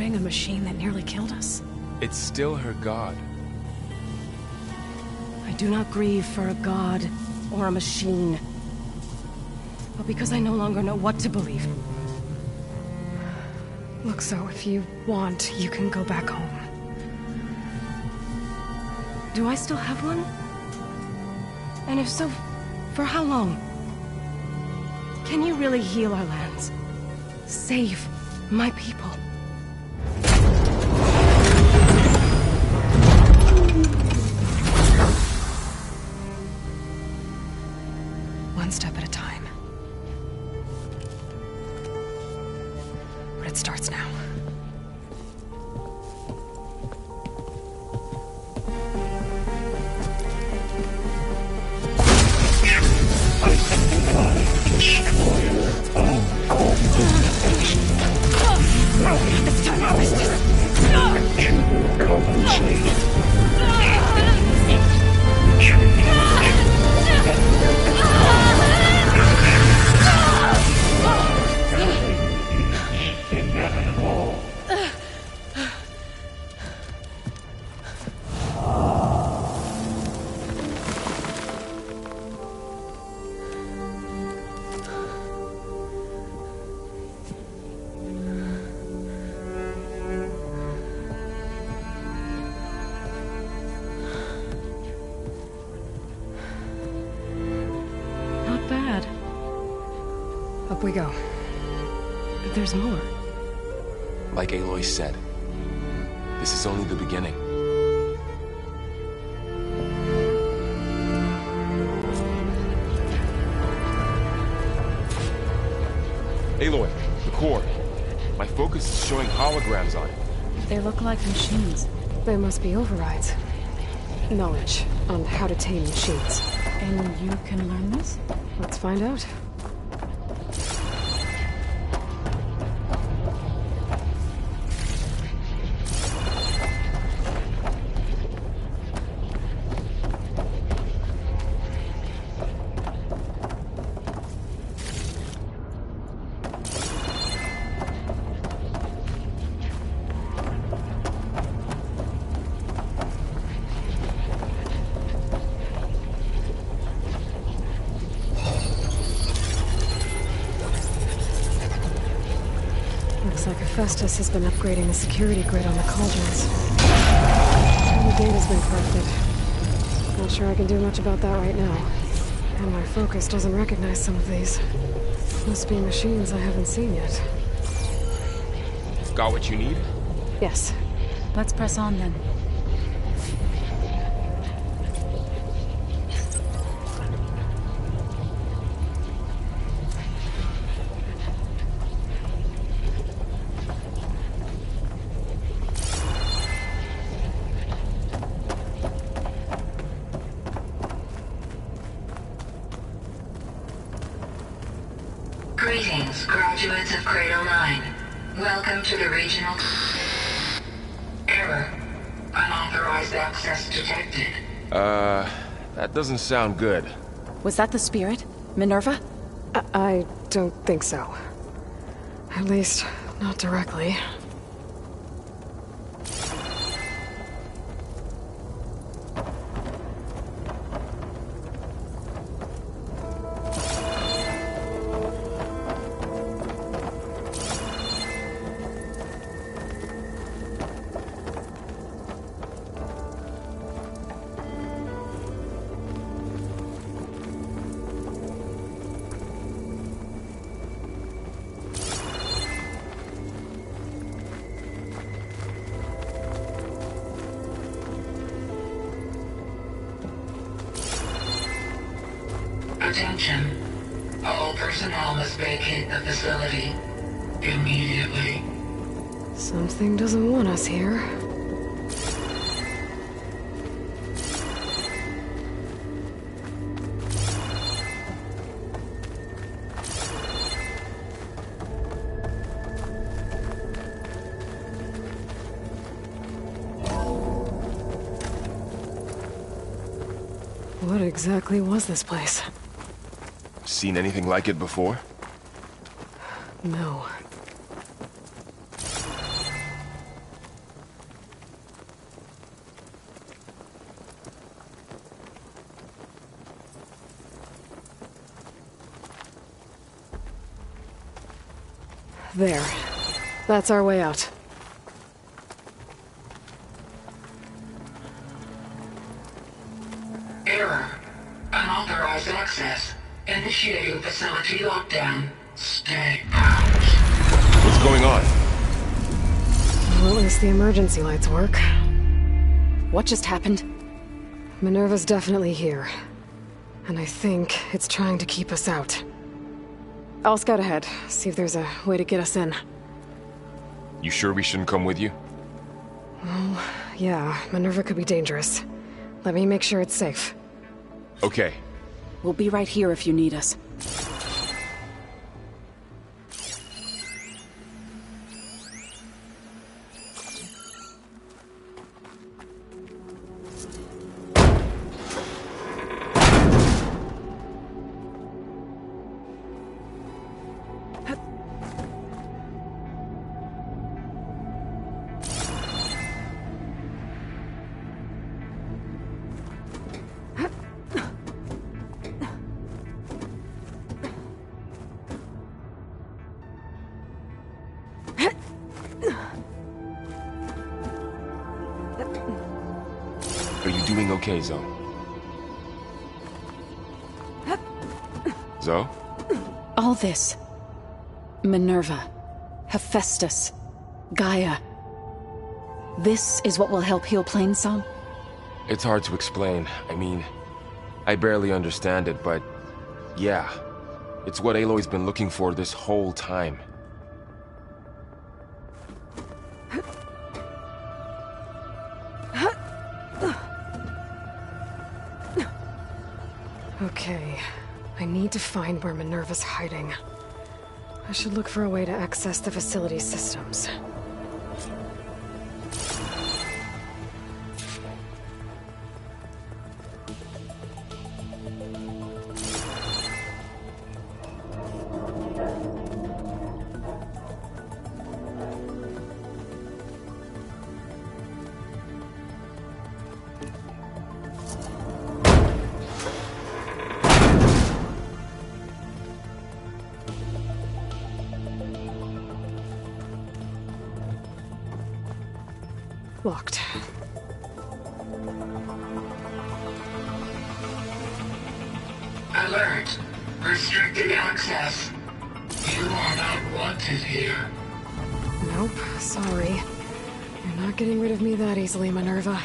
A machine that nearly killed us? It's still her god. I do not grieve for a god or a machine, but because I no longer know what to believe. Look, so if you want, you can go back home. Do I still have one? And if so, for how long? Can you really heal our lands? Save my people? One step at a time. But it starts now. It's time to business. To compensate. Up we go. There's more. Like Aloy said, this is only the beginning. Aloy, the core. My focus is showing holograms on it. They look like machines. They must be overrides. Knowledge on how to tame machines. And you can learn this? Let's find out. Hephaestus has been upgrading the security grid on the cauldrons. The gate has been corrupted. Not sure I can do much about that right now. And my focus doesn't recognize some of these. Must be machines I haven't seen yet. Got what you need? Yes. Let's press on then. Greetings, graduates of Cradle 9. Welcome to the regional... Error. Unauthorized access detected. That doesn't sound good. Was that the spirit? Minerva? I don't think so. At least, not directly. Attention. All personnel must vacate the facility immediately. Something doesn't want us here. What exactly was this place? Seen anything like it before? No. There. That's our way out. Error. Unauthorized access. Initiating facility lockdown. Stay out. What's going on? Well, at least the emergency lights work. What just happened? Minerva's definitely here. And I think it's trying to keep us out. I'll scout ahead, see if there's a way to get us in. You sure we shouldn't come with you? Well, yeah, Minerva could be dangerous. Let me make sure it's safe. Okay. We'll be right here if you need us. Are you doing okay, Zoe? Zoe? All this. Minerva. Hephaestus. Gaia. This is what will help heal Plainsong? It's hard to explain. I mean, I barely understand it, but yeah. It's what Aloy's been looking for this whole time. Okay, I need to find where Minerva's hiding. I should look for a way to access the facility's systems. Locked. Alert! Restricted access. You are not wanted here. Nope, sorry. You're not getting rid of me that easily, Minerva.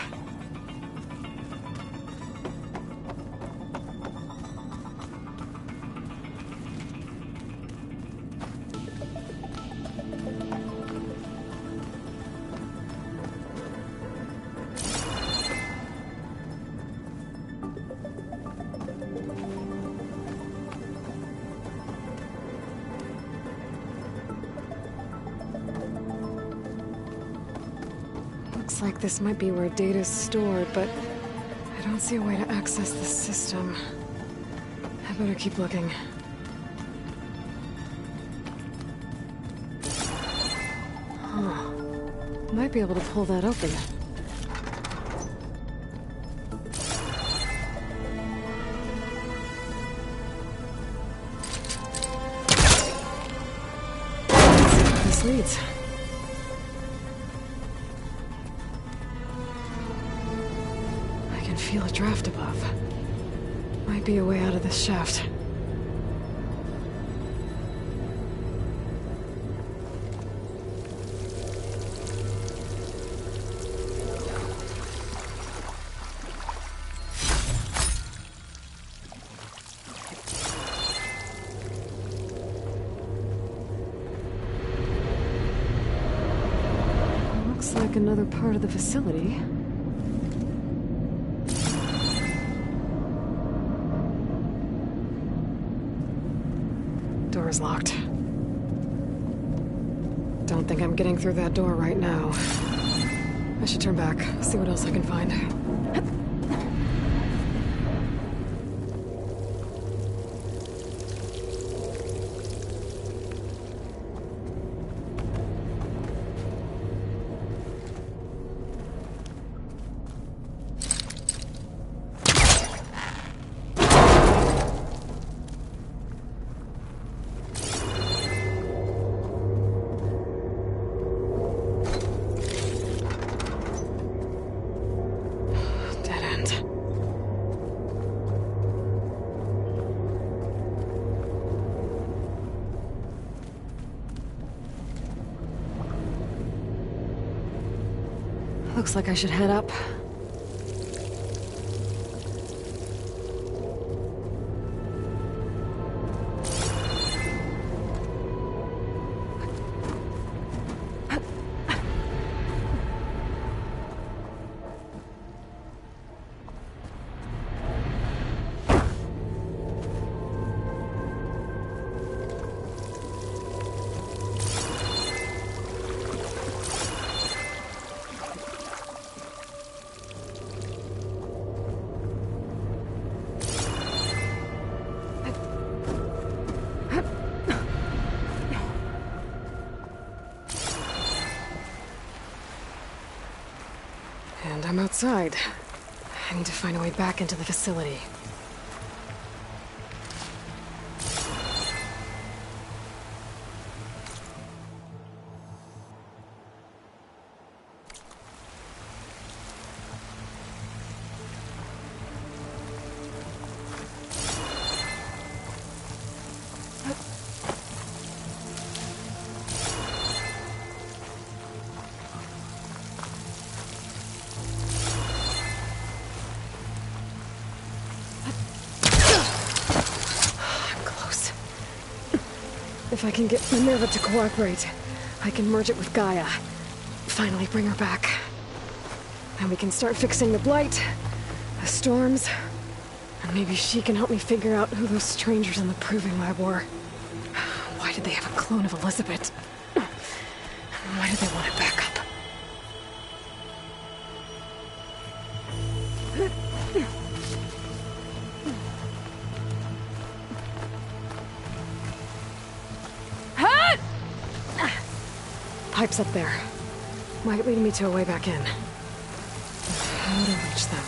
Looks like this might be where data's stored, but I don't see a way to access the system. I better keep looking. Huh. Might be able to pull that open. This leads. I can feel a draft above. Might be a way out of this shaft. Looks like another part of the facility. Door's locked. Don't think I'm getting through that door right now. I should turn back, see what else I can find. Looks like I should head up. And I'm outside. I need to find a way back into the facility. If I can get Minerva to cooperate, I can merge it with Gaia. Finally bring her back. And we can start fixing the blight, the storms, and maybe she can help me figure out who those strangers in the proving lab were. Why did they have a clone of Elizabeth? Why did they want it back up? Pipe's up there. Might lead me to a way back in. How to reach them?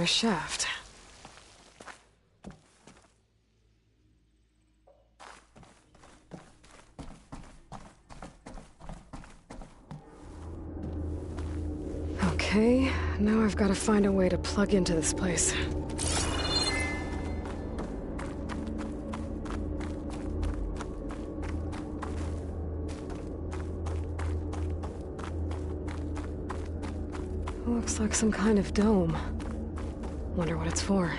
shaft. Okay, now I've got to find a way to plug into this place. Looks like some kind of dome. Wonder what it's for.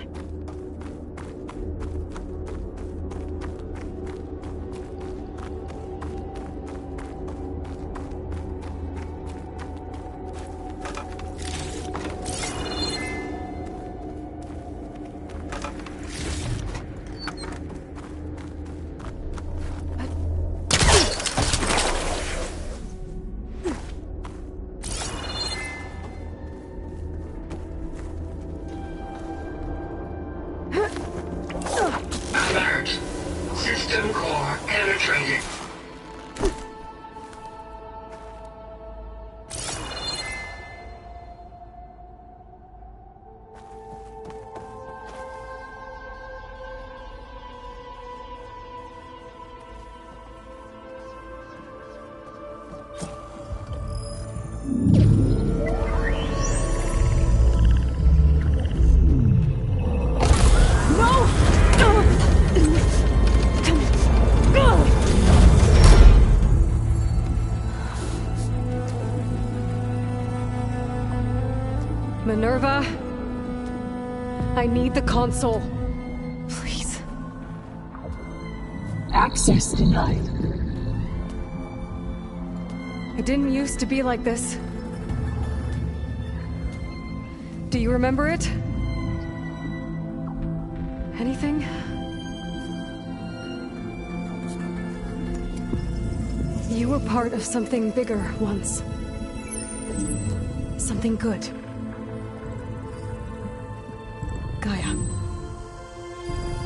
Alert. System core penetrated. Minerva, I need the console. Please. Access denied. It didn't used to be like this. Do you remember it? Anything? You were part of something bigger once. Something good. Gaia.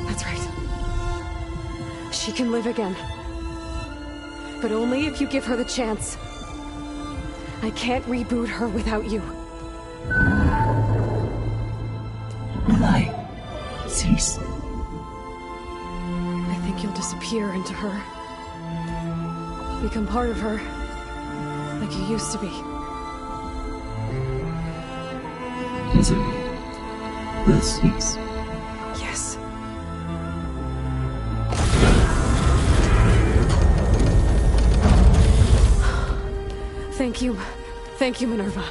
That's right. She can live again. But only if you give her the chance. I can't reboot her without you. Rely. Cease. I think you'll disappear into her. Become part of her. Like you used to be. Desiree. Will cease. Yes. Thank you. Thank you, Minerva.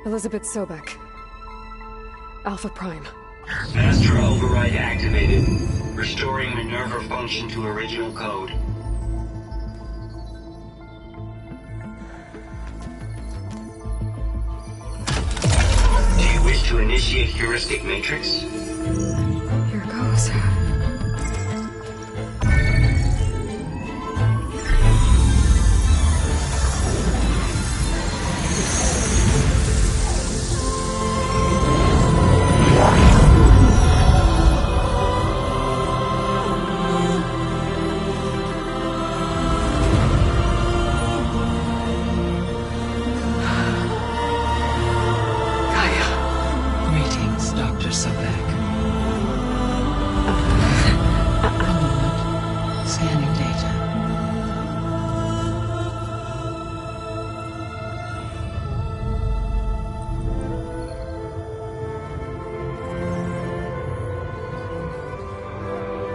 Elizabeth Sobek. Alpha Prime. Master override activated. Restoring Minerva function to original code. Do you wish to initiate heuristic matrix? Here goes.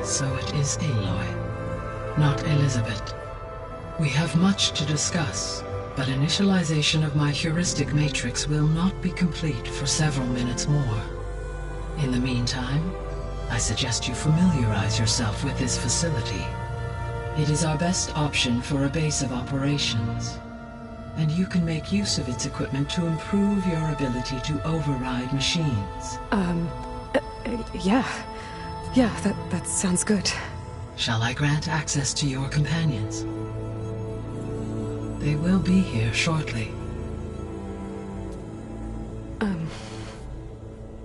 So it is Aloy, not Elizabeth. We have much to discuss, but initialization of my heuristic matrix will not be complete for several minutes more. In the meantime, I suggest you familiarize yourself with this facility. It is our best option for a base of operations, and you can make use of its equipment to improve your ability to override machines. Yeah. Yeah, that sounds good. Shall I grant access to your companions? They will be here shortly.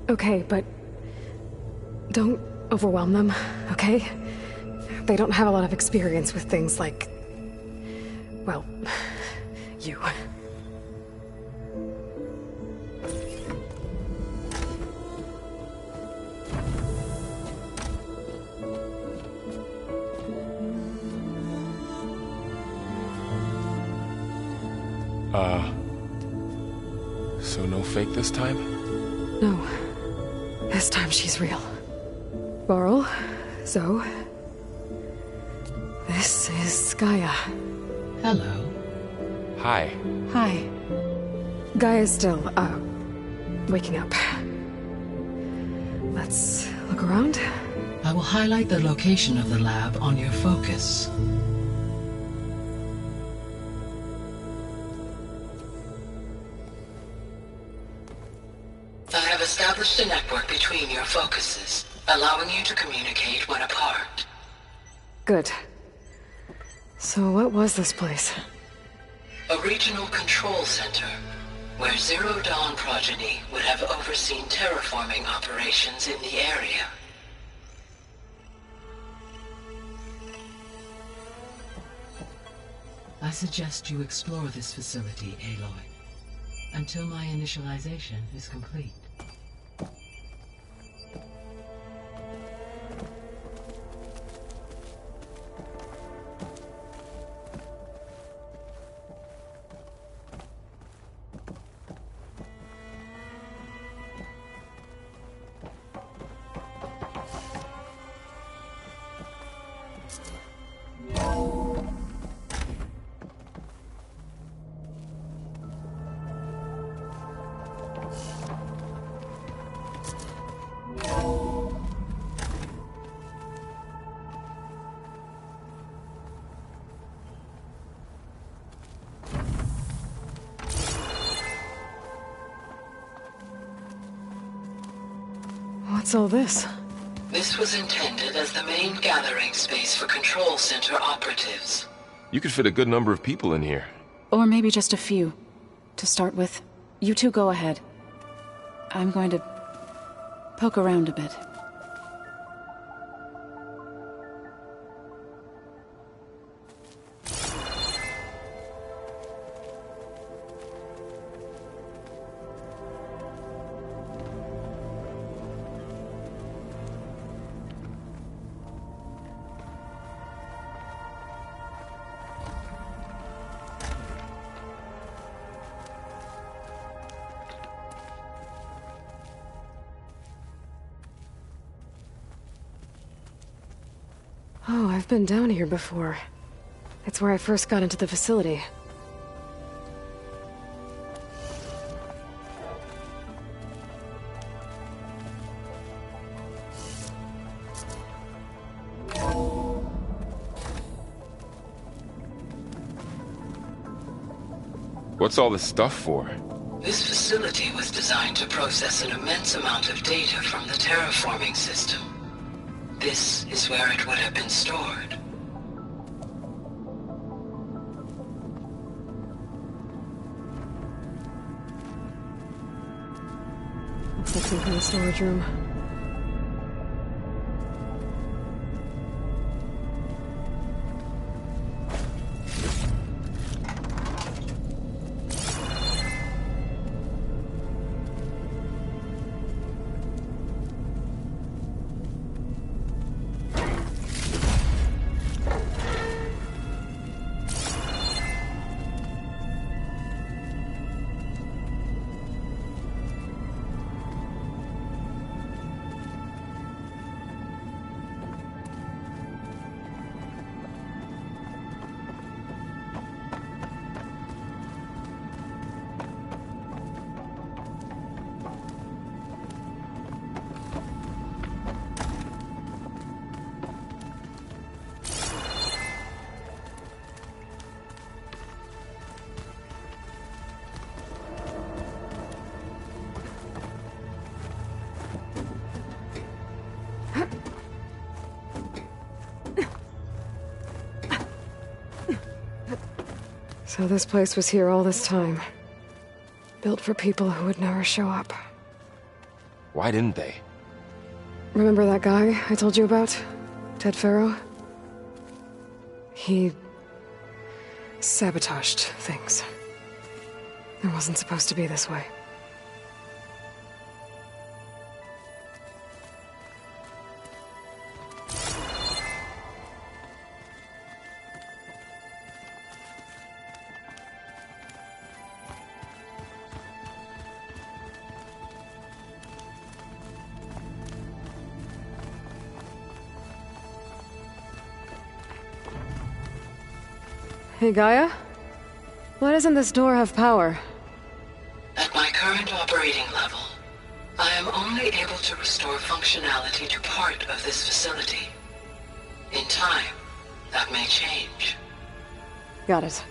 Okay, but don't overwhelm them, okay? They don't have a lot of experience with things like... well, you. So no fake this time? No. This time she's real. Varl, Zoe. This is Gaia. Hello. Hi. Hi. Gaia's still, waking up. Let's look around. I will highlight the location of the lab on your focus. I have established a network between your focuses, allowing you to communicate when apart. Good. So what was this place? A regional control center, where Zero Dawn progeny would have overseen terraforming operations in the area. I suggest you explore this facility, Aloy, until my initialization is complete. What's all this? This was intended as the main gathering space for control center operatives. You could fit a good number of people in here. Or maybe just a few. To start with, you two go ahead. I'm going to poke around a bit. Oh, I've been down here before. It's where I first got into the facility. What's all this stuff for? This facility was designed to process an immense amount of data from the terraforming system. This is where it would have been stored. Looks like some kind of storage room. So this place was here all this time. Built for people who would never show up. Why didn't they? Remember that guy I told you about? Ted Farrow? He sabotaged things. It wasn't supposed to be this way. Hey, Gaia? Why doesn't this door have power? At my current operating level, I am only able to restore functionality to part of this facility. In time, that may change. Got it.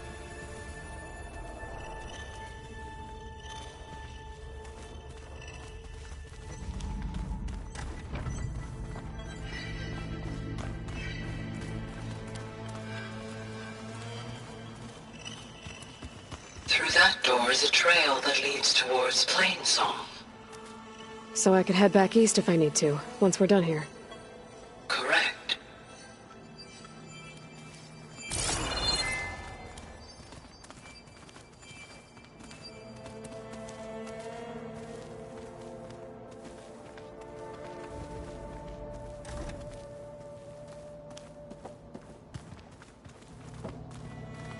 Through that door is a trail that leads towards Plainsong. So I could head back east if I need to, once we're done here. Correct.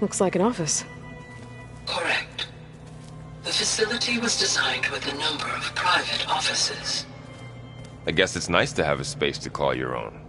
Looks like an office. Correct. The facility was designed with a number of private offices. I guess it's nice to have a space to call your own.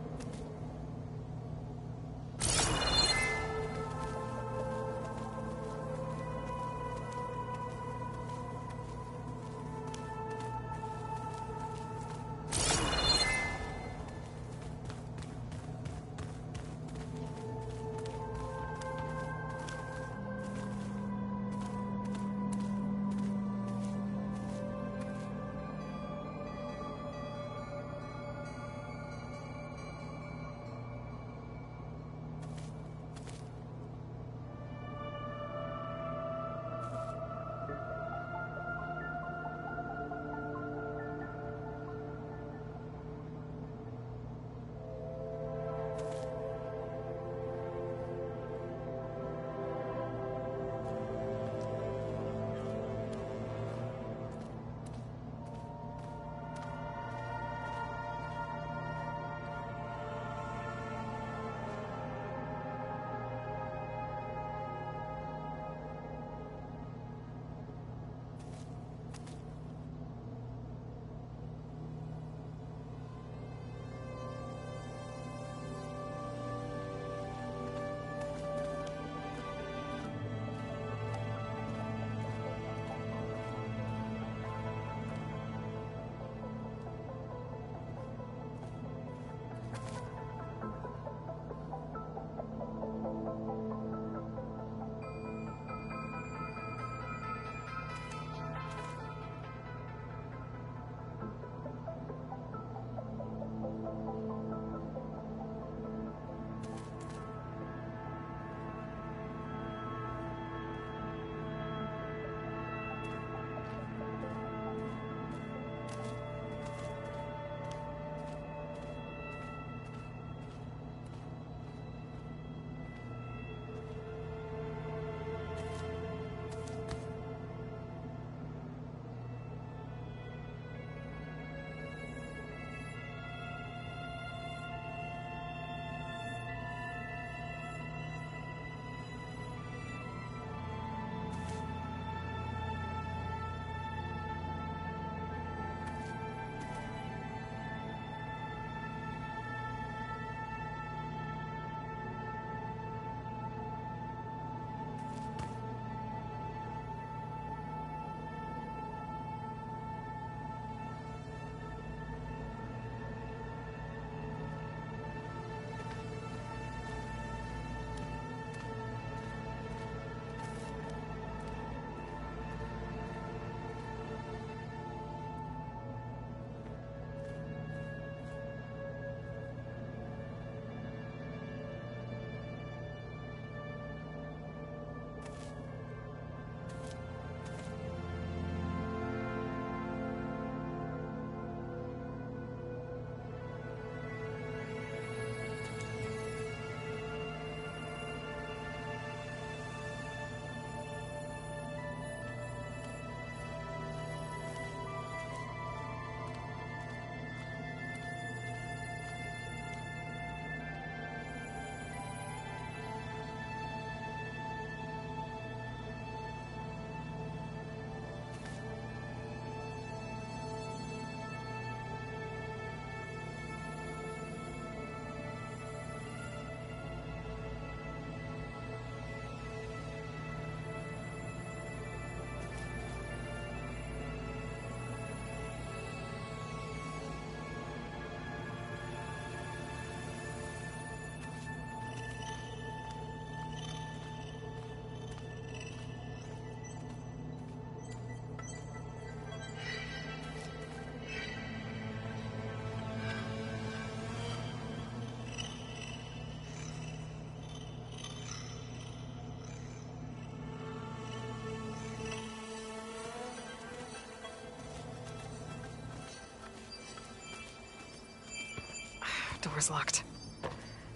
Door's locked.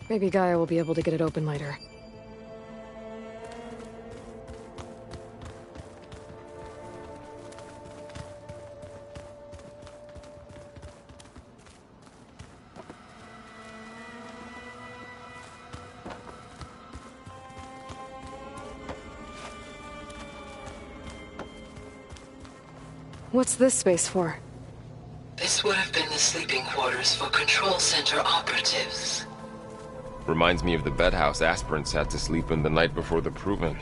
Maybe Gaia will be able to get it open later. What's this space for? This would have been the sleeping quarters for Control Center operatives. Reminds me of the bedhouse aspirants had to sleep in the night before the proving.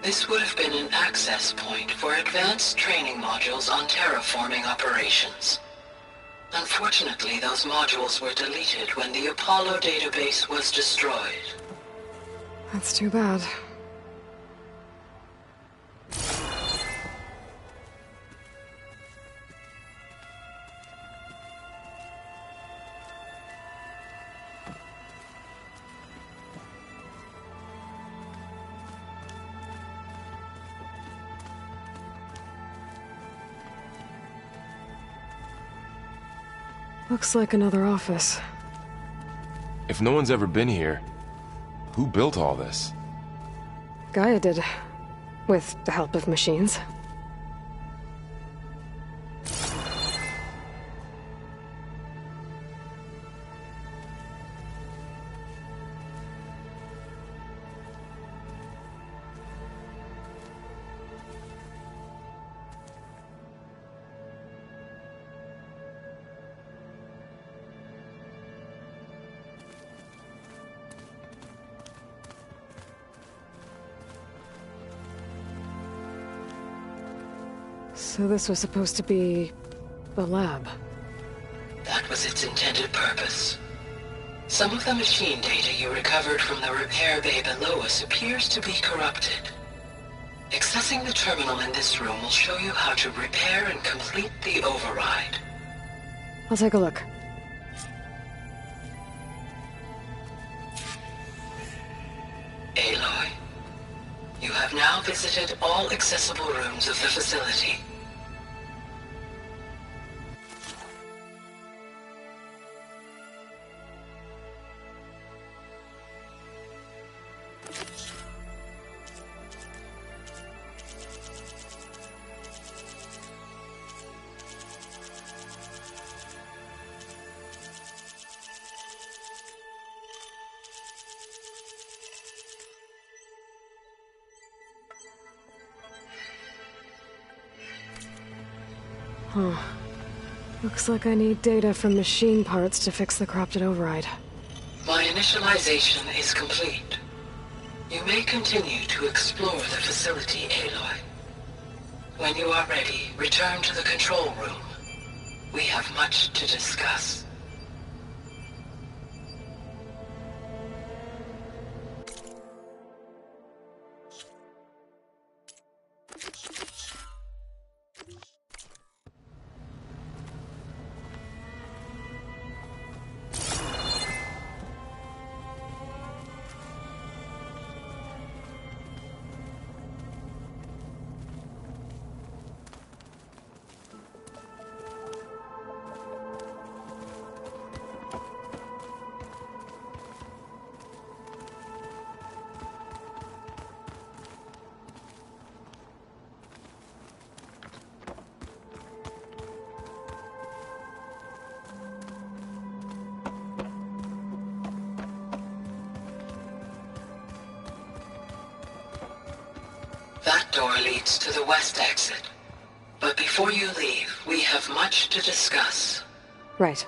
This would have been an access point for advanced training modules on terraforming operations. Unfortunately, those modules were deleted when the Apollo database was destroyed. That's too bad. Looks like another office. If no one's ever been here, who built all this? Gaia did. With the help of machines. So this was supposed to be a lab. That was its intended purpose. Some of the machine data you recovered from the repair bay below us appears to be corrupted. Accessing the terminal in this room will show you how to repair and complete the override. I'll take a look. Aloy, you have now visited all accessible rooms of the facility. Huh. Looks like I need data from machine parts to fix the corrupted override. My initialization is complete. You may continue to explore the facility, Aloy. When you are ready, return to the control room. We have much to discuss. door leads to the west exit. But before you leave, we have much to discuss. Right.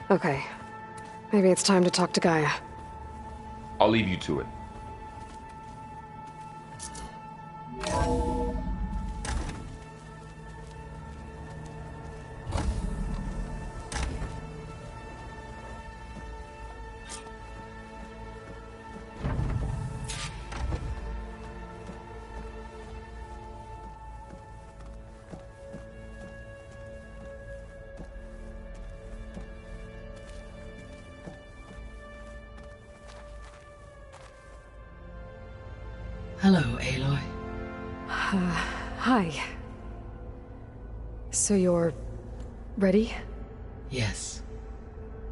Okay. Maybe it's time to talk to Gaia. I'll leave you to it. Hello, Aloy. Hi. So you're... ready? Yes.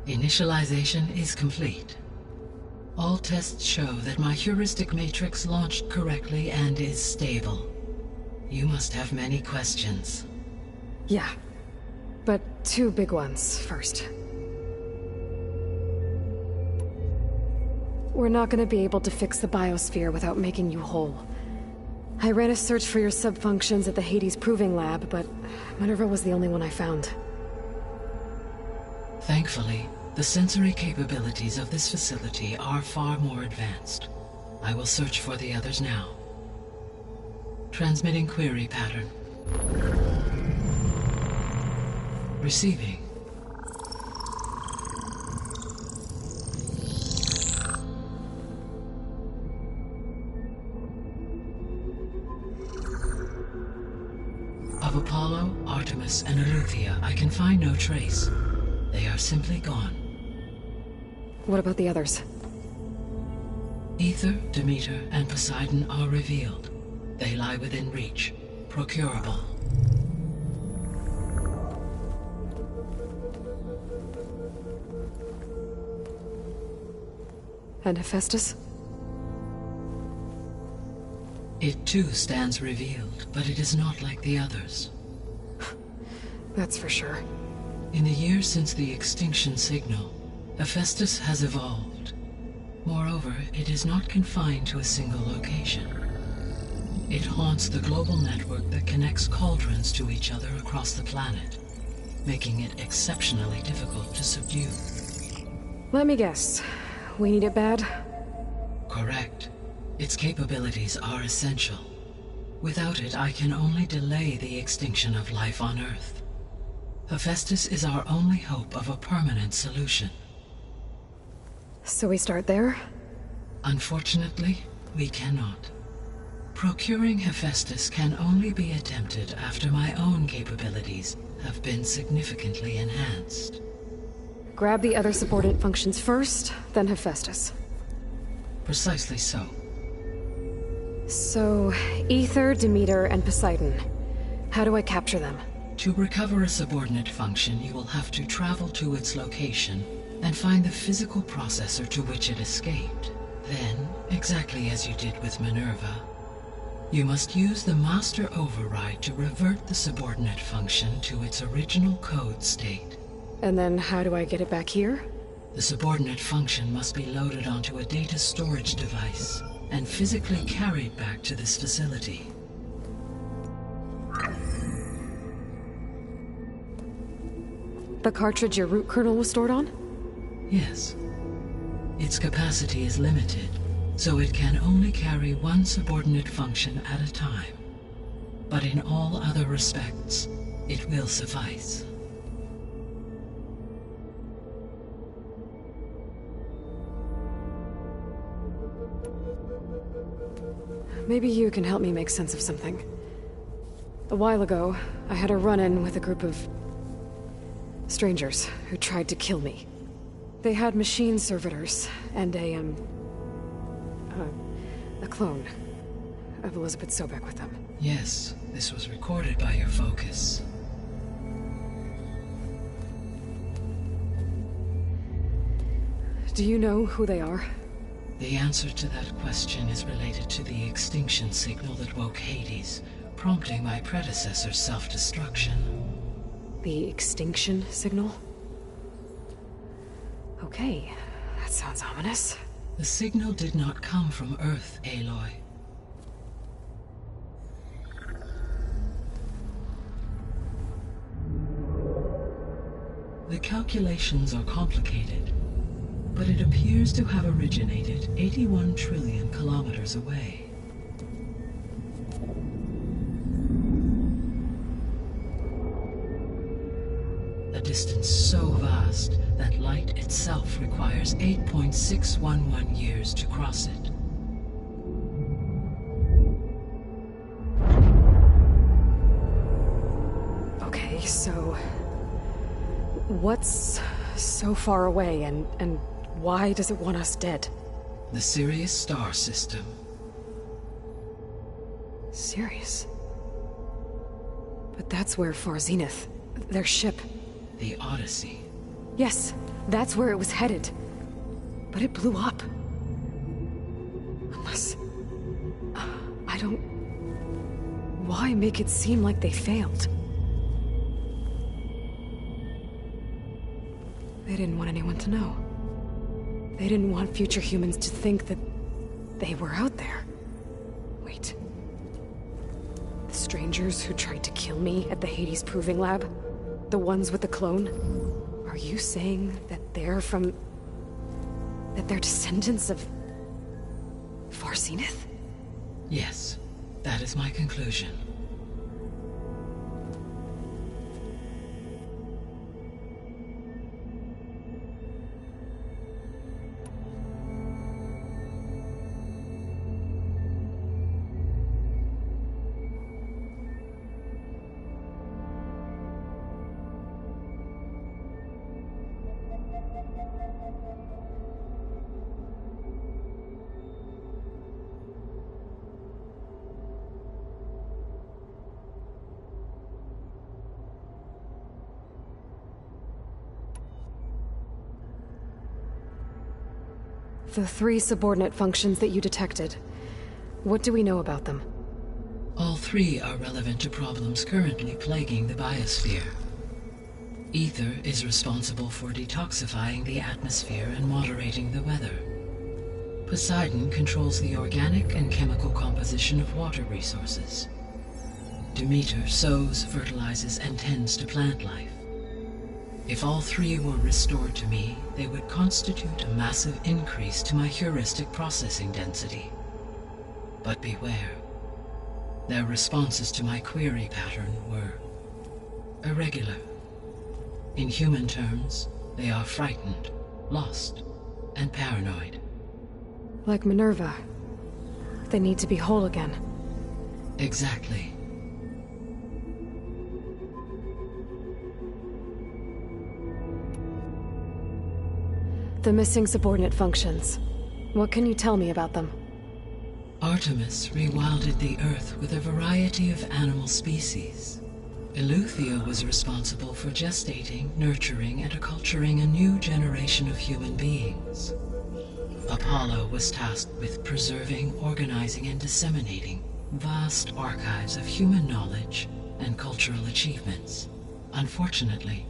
Initialization is complete. All tests show that my heuristic matrix launched correctly and is stable. You must have many questions. Yeah. But two big ones first. We're not gonna be able to fix the biosphere without making you whole. I ran a search for your subfunctions at the Hades Proving Lab, but Minerva was the only one I found. Thankfully, the sensory capabilities of this facility are far more advanced. I will search for the others now. Transmitting query pattern. Receiving. Of Apollo, Artemis, and Eleuthia, I can find no trace. They are simply gone. What about the others? Ether, Demeter, and Poseidon are revealed. They lie within reach, procurable. And Hephaestus? It too stands revealed, but it is not like the others. That's for sure. In the years since the extinction signal, Hephaestus has evolved. Moreover, it is not confined to a single location. It haunts the global network that connects cauldrons to each other across the planet, making it exceptionally difficult to subdue. Let me guess. We need it bad? Correct. Its capabilities are essential. Without it, I can only delay the extinction of life on Earth. Hephaestus is our only hope of a permanent solution. So we start there? Unfortunately, we cannot. Procuring Hephaestus can only be attempted after my own capabilities have been significantly enhanced. Grab the other subordinate functions first, then Hephaestus. Precisely so. So, Ether, Demeter, and Poseidon. How do I capture them? To recover a subordinate function, you will have to travel to its location and find the physical processor to which it escaped. Then, exactly as you did with Minerva, you must use the master override to revert the subordinate function to its original code state. And then how do I get it back here? The subordinate function must be loaded onto a data storage device and physically carried back to this facility. The cartridge your root kernel was stored on? Yes. Its capacity is limited, so it can only carry one subordinate function at a time. But in all other respects, it will suffice. Maybe you can help me make sense of something. A while ago, I had a run-in with a group of strangers who tried to kill me. They had machine servitors and a clone of Elizabeth Sobek with them. Yes, this was recorded by your focus. Do you know who they are? The answer to that question is related to the extinction signal that woke Hades, prompting my predecessor's self-destruction. The extinction signal? Okay, that sounds ominous. The signal did not come from Earth, Aloy. The calculations are complicated, but it appears to have originated 81 trillion kilometers away. A distance so vast that light itself requires 8.611 years to cross it. Okay, so what's so far away and why does it want us dead? The Sirius star system. Sirius? But that's where Far Zenith, their ship... The Odyssey. Yes, that's where it was headed. But it blew up. Unless... I don't... Why make it seem like they failed? They didn't want anyone to know. They didn't want future humans to think that they were out there. Wait. The strangers who tried to kill me at the Hades Proving Lab? The ones with the clone? Are you saying that they're from... that they're descendants of... Far Zenith? Yes, that is my conclusion. The 3 subordinate functions that you detected. What do we know about them? All 3 are relevant to problems currently plaguing the biosphere. Ether is responsible for detoxifying the atmosphere and moderating the weather. Poseidon controls the organic and chemical composition of water resources. Demeter sows, fertilizes, and tends to plant life. If all 3 were restored to me, they would constitute a massive increase to my heuristic processing density. But beware. Their responses to my query pattern were irregular. In human terms, they are frightened, lost, and paranoid. Like Minerva. They need to be whole again. Exactly. The missing subordinate functions. What can you tell me about them? Artemis rewilded the Earth with a variety of animal species. Eleuthia was responsible for gestating, nurturing, and acculturating a new generation of human beings. Apollo was tasked with preserving, organizing, and disseminating vast archives of human knowledge and cultural achievements. Unfortunately,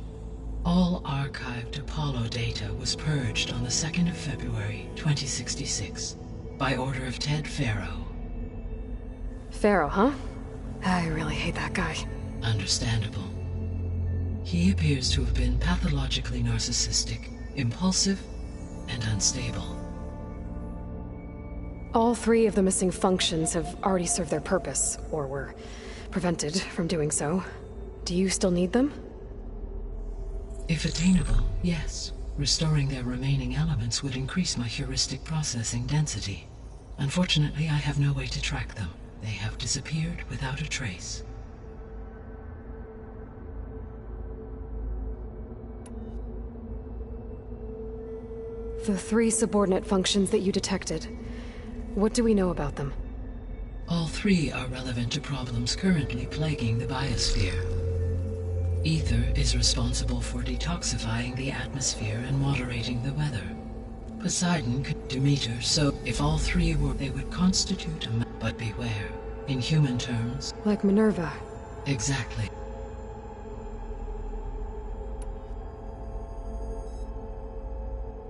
all archived Apollo data was purged on the 2nd of February, 2066, by order of Ted Faro. Pharaoh, huh? I really hate that guy. Understandable. He appears to have been pathologically narcissistic, impulsive, and unstable. All 3 of the missing functions have already served their purpose, or were prevented from doing so. Do you still need them? If attainable, yes. Restoring their remaining elements would increase my heuristic processing density. Unfortunately, I have no way to track them. They have disappeared without a trace. The 3 subordinate functions that you detected. What do we know about them? All 3 are relevant to problems currently plaguing the biosphere. Ether is responsible for detoxifying the atmosphere and moderating the weather. Poseidon could Demeter, so if all 3 were, they would constitute a but beware. In human terms... Like Minerva. Exactly.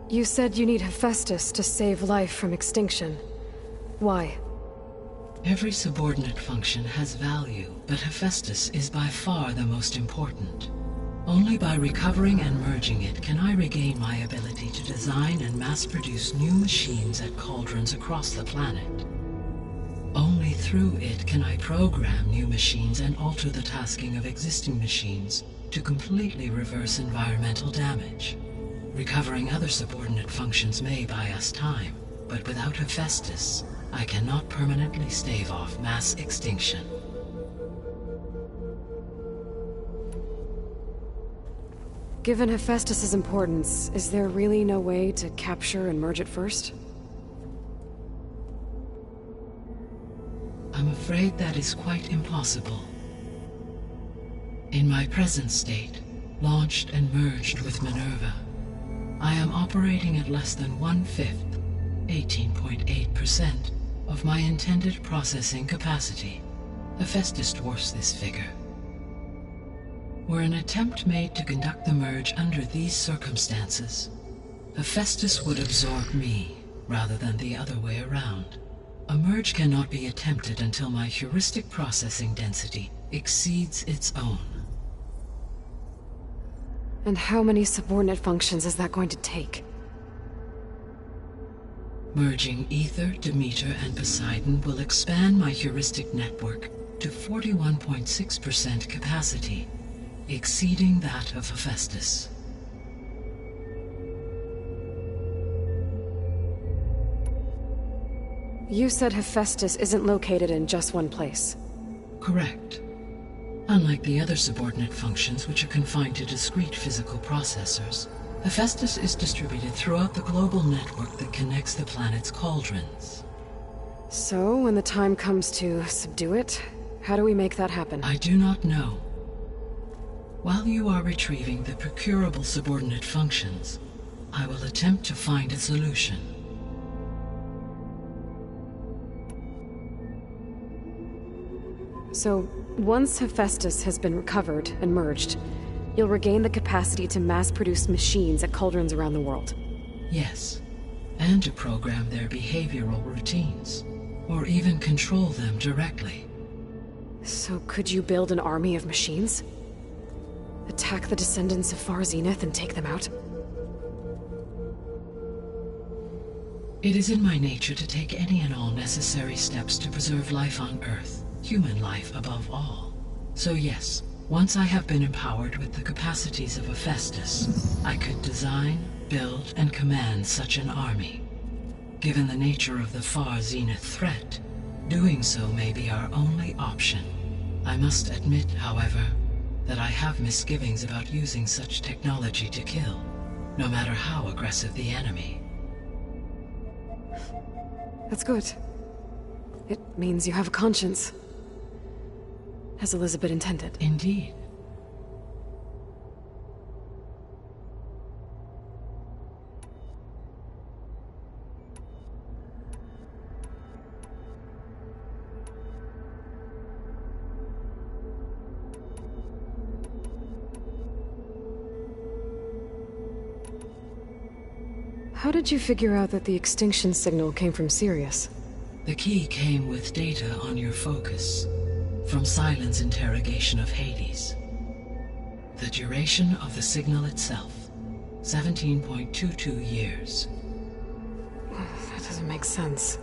You said you need Hephaestus to save life from extinction. Why? Every subordinate function has value, but Hephaestus is by far the most important. Only by recovering and merging it can I regain my ability to design and mass-produce new machines at cauldrons across the planet. Only through it can I program new machines and alter the tasking of existing machines to completely reverse environmental damage. Recovering other subordinate functions may buy us time, but without Hephaestus, I cannot permanently stave off mass extinction. Given Hephaestus's importance, is there really no way to capture and merge it first? I'm afraid that is quite impossible. In my present state, launched and merged with Minerva, I am operating at less than 1/5, 18.8%, of my intended processing capacity. Hephaestus dwarfs this figure. Were an attempt made to conduct the merge under these circumstances, Hephaestus would absorb me, rather than the other way around. A merge cannot be attempted until my heuristic processing density exceeds its own. And how many subordinate functions is that going to take? Merging Ether, Demeter, and Poseidon will expand my heuristic network to 41.6% capacity, exceeding that of Hephaestus. You said Hephaestus isn't located in just one place. Correct. Unlike the other subordinate functions, which are confined to discrete physical processors, Hephaestus is distributed throughout the global network that connects the planet's cauldrons. So, when the time comes to subdue it, how do we make that happen? I do not know. While you are retrieving the procurable subordinate functions, I will attempt to find a solution. So, once Hephaestus has been recovered and merged, you'll regain the capacity to mass-produce machines at cauldrons around the world. Yes, and to program their behavioral routines, or even control them directly. So could you build an army of machines? Attack the descendants of Far Zenith and take them out? It is in my nature to take any and all necessary steps to preserve life on Earth, human life above all. So yes, once I have been empowered with the capacities of Hephaestus, I could design, build, and command such an army. Given the nature of the Far Zenith threat, doing so may be our only option. I must admit, however, that I have misgivings about using such technology to kill. no matter how aggressive the enemy. That's good. It means you have a conscience. As Elizabeth intended. Indeed. How did you figure out that the extinction signal came from Sirius? The key came with data on your focus, from Silent's interrogation of Hades. The duration of the signal itself, 17.22 years. That doesn't make sense.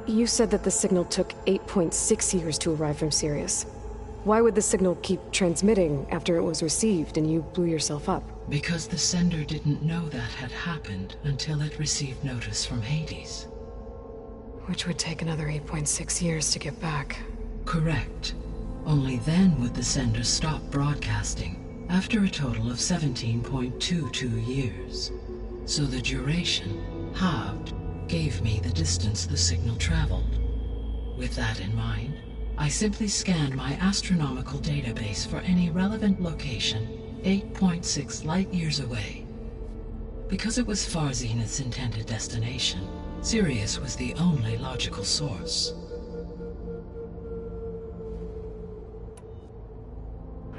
You said that the signal took 8.6 years to arrive from Sirius. Why would the signal keep transmitting after it was received and you blew yourself up? Because the sender didn't know that had happened until it received notice from Hades. Which would take another 8.6 years to get back. Correct. Only then would the sender stop broadcasting, after a total of 17.22 years. So the duration, halved, gave me the distance the signal traveled. With that in mind, I simply scanned my astronomical database for any relevant location 8.6 light-years away. Because it was Far Zenith's intended destination, Sirius was the only logical source.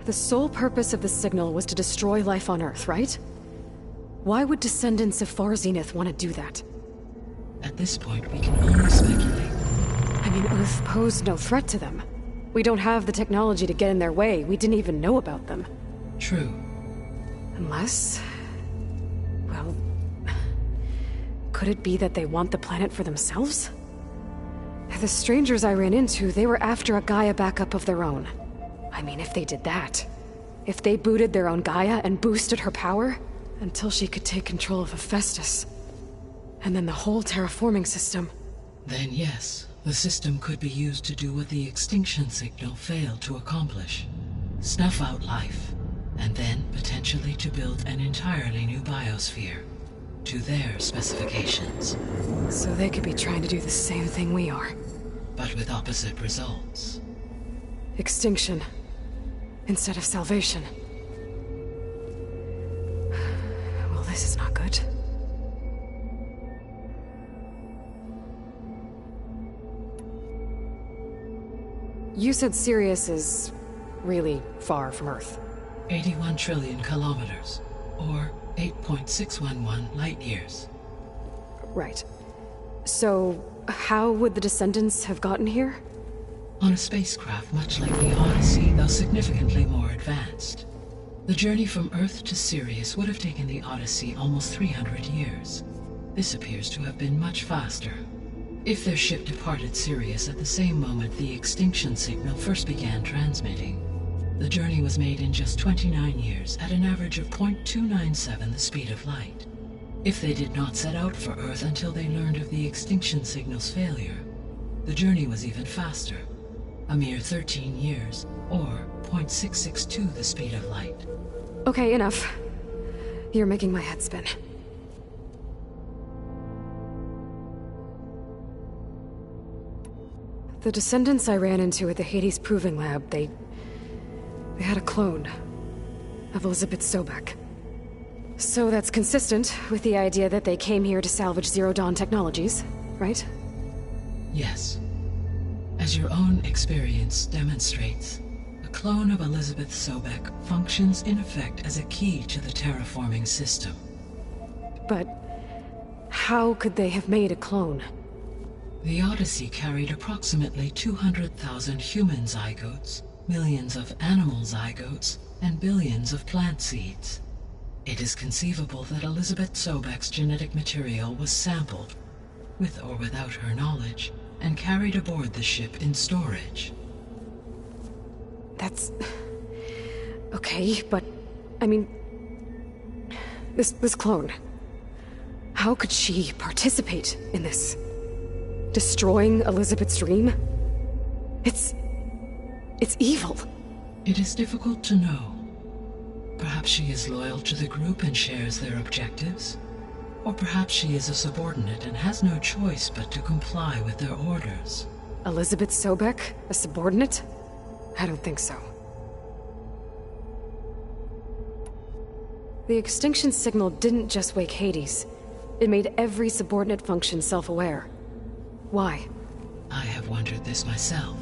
The sole purpose of the signal was to destroy life on Earth, right? Why would descendants of Far Zenith want to do that? At this point, we can only speculate. I mean, Earth posed no threat to them. We don't have the technology to get in their way. We didn't even know about them. True. Unless... well... could it be that they want the planet for themselves? The strangers I ran into, they were after a Gaia backup of their own. I mean, if they did that... if they booted their own Gaia and boosted her power... until she could take control of Hephaestus. And then the whole terraforming system... Then yes, the system could be used to do what the extinction signal failed to accomplish. Snuff out life, and then potentially to build an entirely new biosphere, to their specifications. So they could be trying to do the same thing we are. But with opposite results. Extinction, instead of salvation. Well, this is not good. You said Sirius is really far from Earth. 81 trillion kilometers, or 8.611 light-years. Right. So, how would the descendants have gotten here? On a spacecraft much like the Odyssey, though significantly more advanced. The journey from Earth to Sirius would have taken the Odyssey almost 300 years. This appears to have been much faster. If their ship departed Sirius at the same moment the extinction signal first began transmitting, the journey was made in just 29 years at an average of 0.297 the speed of light. If they did not set out for Earth until they learned of the extinction signal's failure, the journey was even faster, a mere 13 years, or 0.662 the speed of light. Okay, enough. You're making my head spin. The descendants I ran into at the Hades Proving Lab, they had a clone of Elizabeth Sobek. So that's consistent with the idea that they came here to salvage Zero Dawn technologies, right? Yes. As your own experience demonstrates, a clone of Elizabeth Sobek functions in effect as a key to the terraforming system. But how could they have made a clone? The Odyssey carried approximately 200,000 human zygotes, millions of animal zygotes, and billions of plant seeds. It is conceivable that Elizabeth Sobek's genetic material was sampled, with or without her knowledge, and carried aboard the ship in storage. That's... okay, but... I mean... This clone... how could she participate in this? Destroying Elizabeth's dream? It's evil. It is difficult to know. Perhaps she is loyal to the group and shares their objectives. Or perhaps she is a subordinate and has no choice but to comply with their orders. Elizabeth Sobek? A subordinate? I don't think so. The extinction signal didn't just wake Hades. It made every subordinate function self-aware. Why? I have wondered this myself.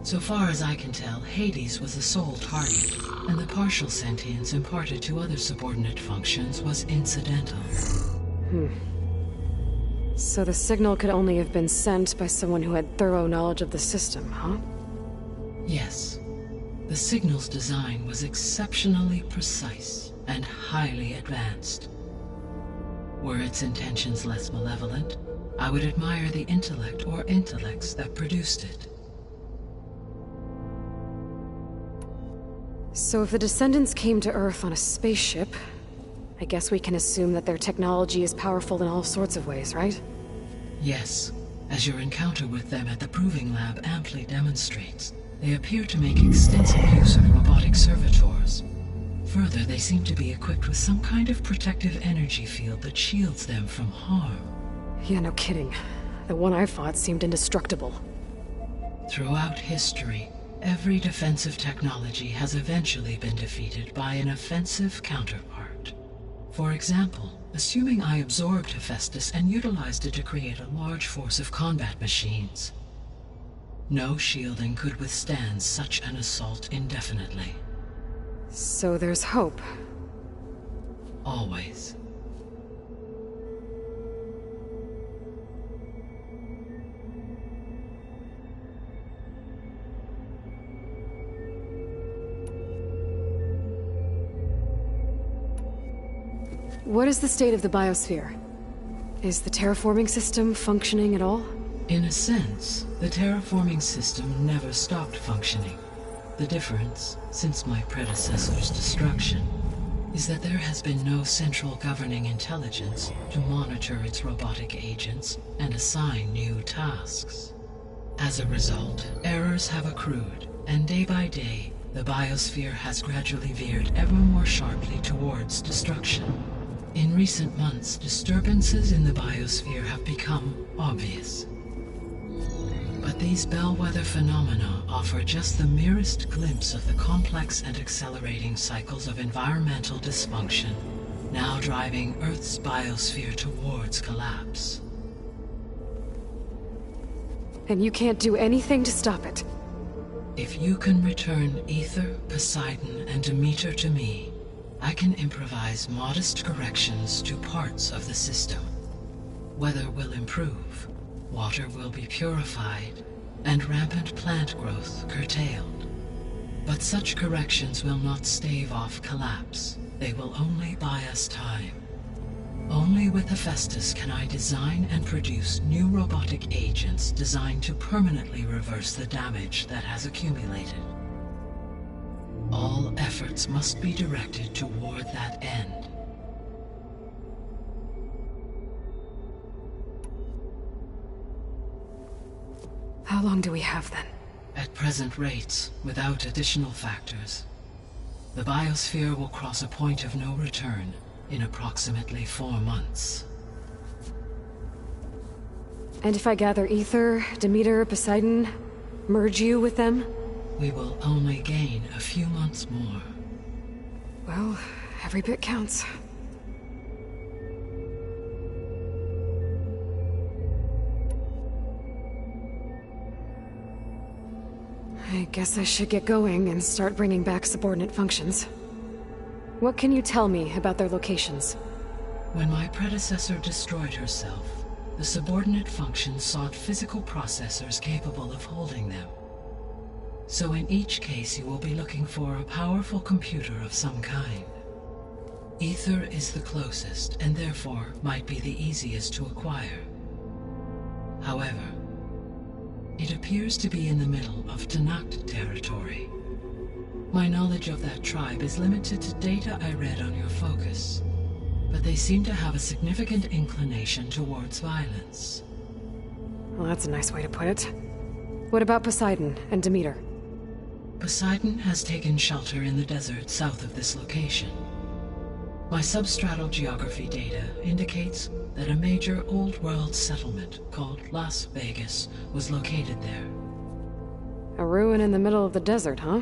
So far as I can tell, Hades was the sole target, and the partial sentience imparted to other subordinate functions was incidental. So the signal could only have been sent by someone who had thorough knowledge of the system, huh? Yes. The signal's design was exceptionally precise and highly advanced. Were its intentions less malevolent, I would admire the intellect or intellects that produced it. So if the descendants came to Earth on a spaceship, I guess we can assume that their technology is powerful in all sorts of ways, right? Yes. As your encounter with them at the Proving Lab amply demonstrates, they appear to make extensive use of robotic servitors. Further, they seem to be equipped with some kind of protective energy field that shields them from harm. Yeah, no kidding. The one I fought seemed indestructible. Throughout history, every defensive technology has eventually been defeated by an offensive counterpart. For example, assuming I absorbed Hephaestus and utilized it to create a large force of combat machines. No shielding could withstand such an assault indefinitely. So there's hope. Always. What is the state of the biosphere? Is the terraforming system functioning at all? In a sense, the terraforming system never stopped functioning. The difference, since my predecessor's destruction, is that there has been no central governing intelligence to monitor its robotic agents and assign new tasks. As a result, errors have accrued, and day by day, the biosphere has gradually veered ever more sharply towards destruction. In recent months, disturbances in the biosphere have become obvious. But these bellwether phenomena offer just the merest glimpse of the complex and accelerating cycles of environmental dysfunction, now driving Earth's biosphere towards collapse. And you can't do anything to stop it? If you can return Ether, Poseidon, and Demeter to me, I can improvise modest corrections to parts of the system. Weather will improve, water will be purified, and rampant plant growth curtailed. But such corrections will not stave off collapse. They will only buy us time. Only with Hephaestus can I design and produce new robotic agents designed to permanently reverse the damage that has accumulated. All efforts must be directed toward that end. How long do we have then? At present rates, without additional factors, the biosphere will cross a point of no return in approximately 4 months. And if I gather Ether, Demeter, Poseidon, merge you with them? We will only gain a few months more. Well, every bit counts. I guess I should get going and start bringing back subordinate functions. What can you tell me about their locations? When my predecessor destroyed herself, the subordinate functions sought physical processors capable of holding them. So in each case you will be looking for a powerful computer of some kind. Ether is the closest, and therefore might be the easiest to acquire. However, it appears to be in the middle of Tanakh territory. My knowledge of that tribe is limited to data I read on your focus, but they seem to have a significant inclination towards violence. Well, that's a nice way to put it. What about Poseidon and Demeter? Poseidon has taken shelter in the desert south of this location. My substratal geography data indicates that a major old-world settlement called Las Vegas was located there. A ruin in the middle of the desert, huh?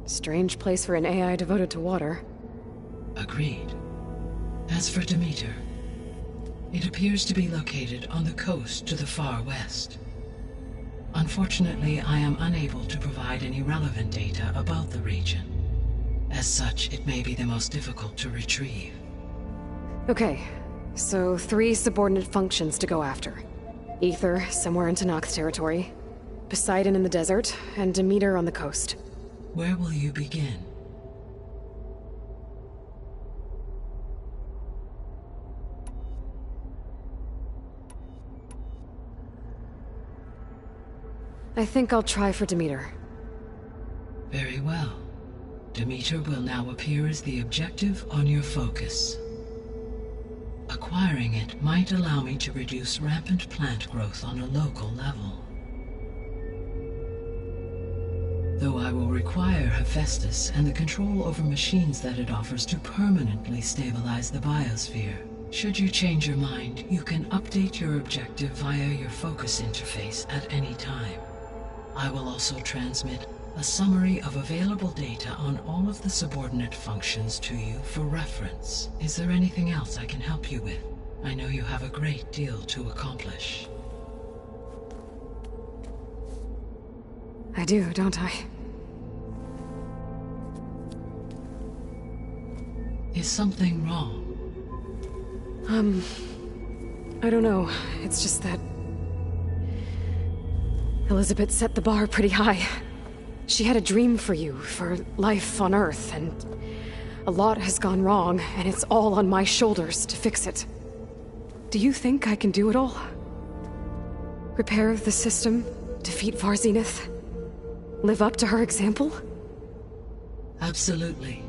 Strange place for an AI devoted to water. Agreed. As for Demeter, it appears to be located on the coast to the far west. Unfortunately, I am unable to provide any relevant data about the region. As such, it may be the most difficult to retrieve. Okay, so 3 subordinate functions to go after. Ether, somewhere in Tanakh territory. Poseidon in the desert, and Demeter on the coast. Where will you begin? I think I'll try for Demeter. Very well. Demeter will now appear as the objective on your focus. Acquiring it might allow me to reduce rampant plant growth on a local level. Though I will require Hephaestus and the control over machines that it offers to permanently stabilize the biosphere. Should you change your mind, you can update your objective via your focus interface at any time. I will also transmit a summary of available data on all of the subordinate functions to you for reference. Is there anything else I can help you with? I know you have a great deal to accomplish. I do, don't I? Is something wrong? I don't know. It's just that Elizabeth set the bar pretty high. She had a dream for you, for life on Earth, and a lot has gone wrong, and it's all on my shoulders to fix it. Do you think I can do it all? Repair the system, defeat Varzenith, live up to her example? Absolutely.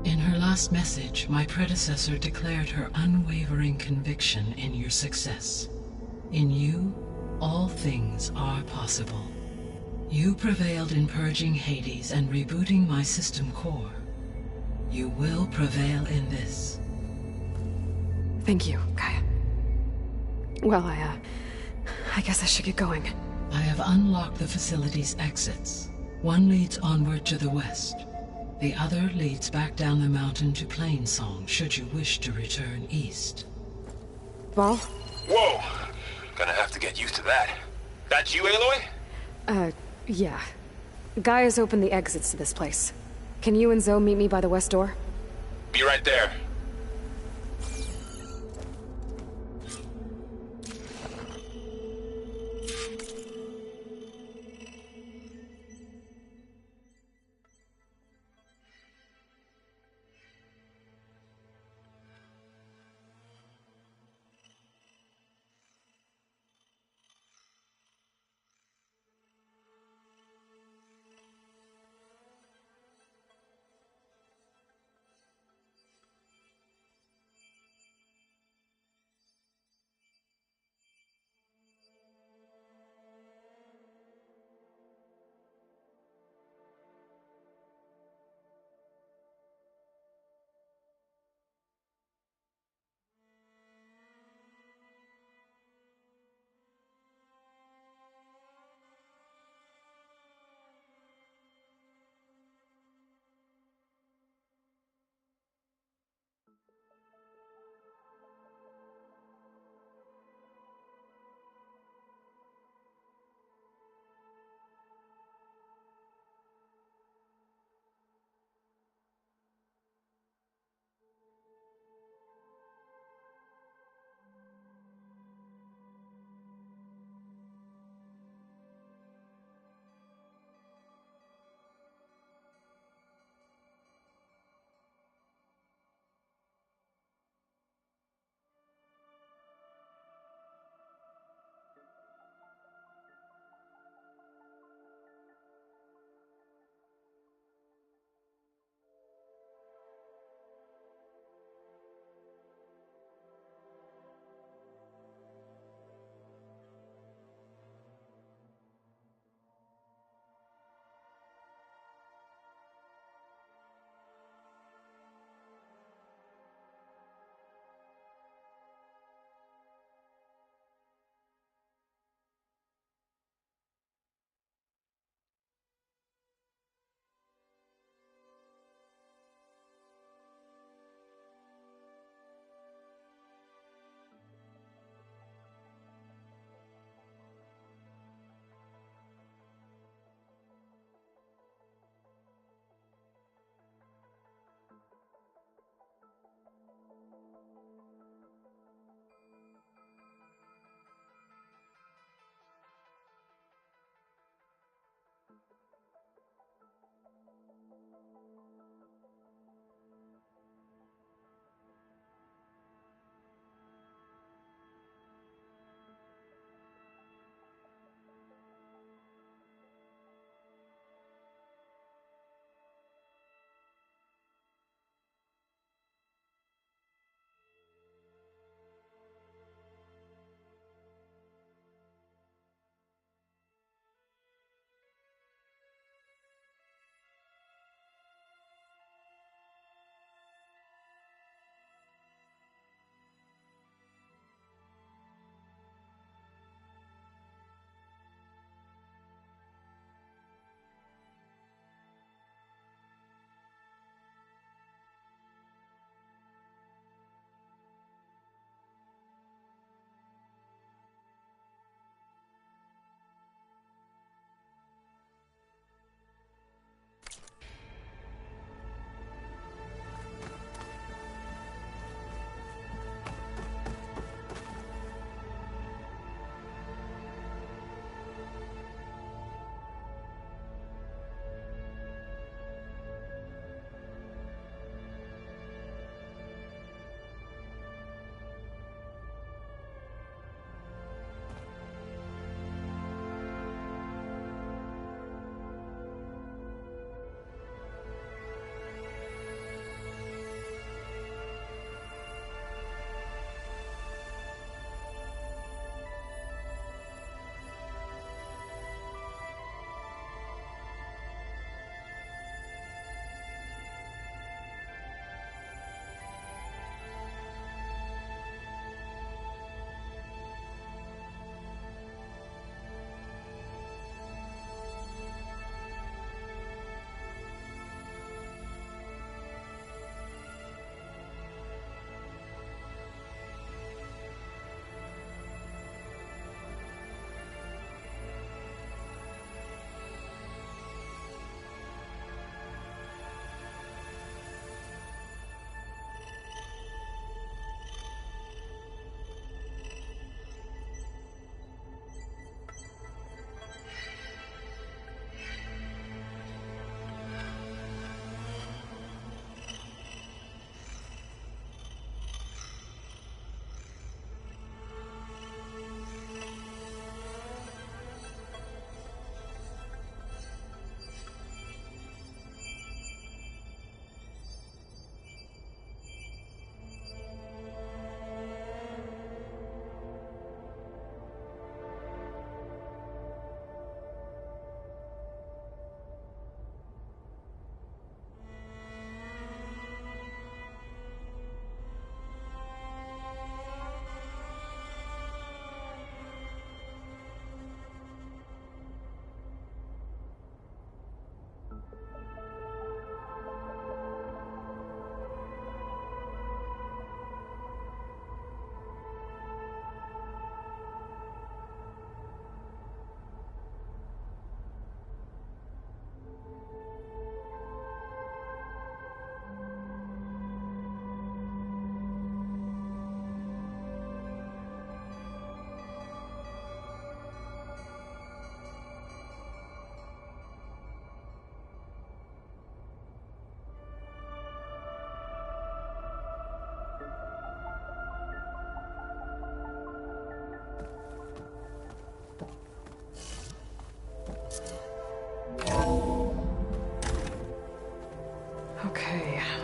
In her last message, my predecessor declared her unwavering conviction in your success. In you, all things are possible. You prevailed in purging Hades and rebooting my system core. You will prevail in this. Thank you, Gaia. Well, I guess I should get going. I have unlocked the facility's exits. One leads onward to the west. The other leads back down the mountain to Plainsong, should you wish to return east. Val? Whoa! Gonna have to get used to that. That's you, Aloy? Yeah. Gaia's opened the exits to this place. Can you and Zoe meet me by the west door? Be right there.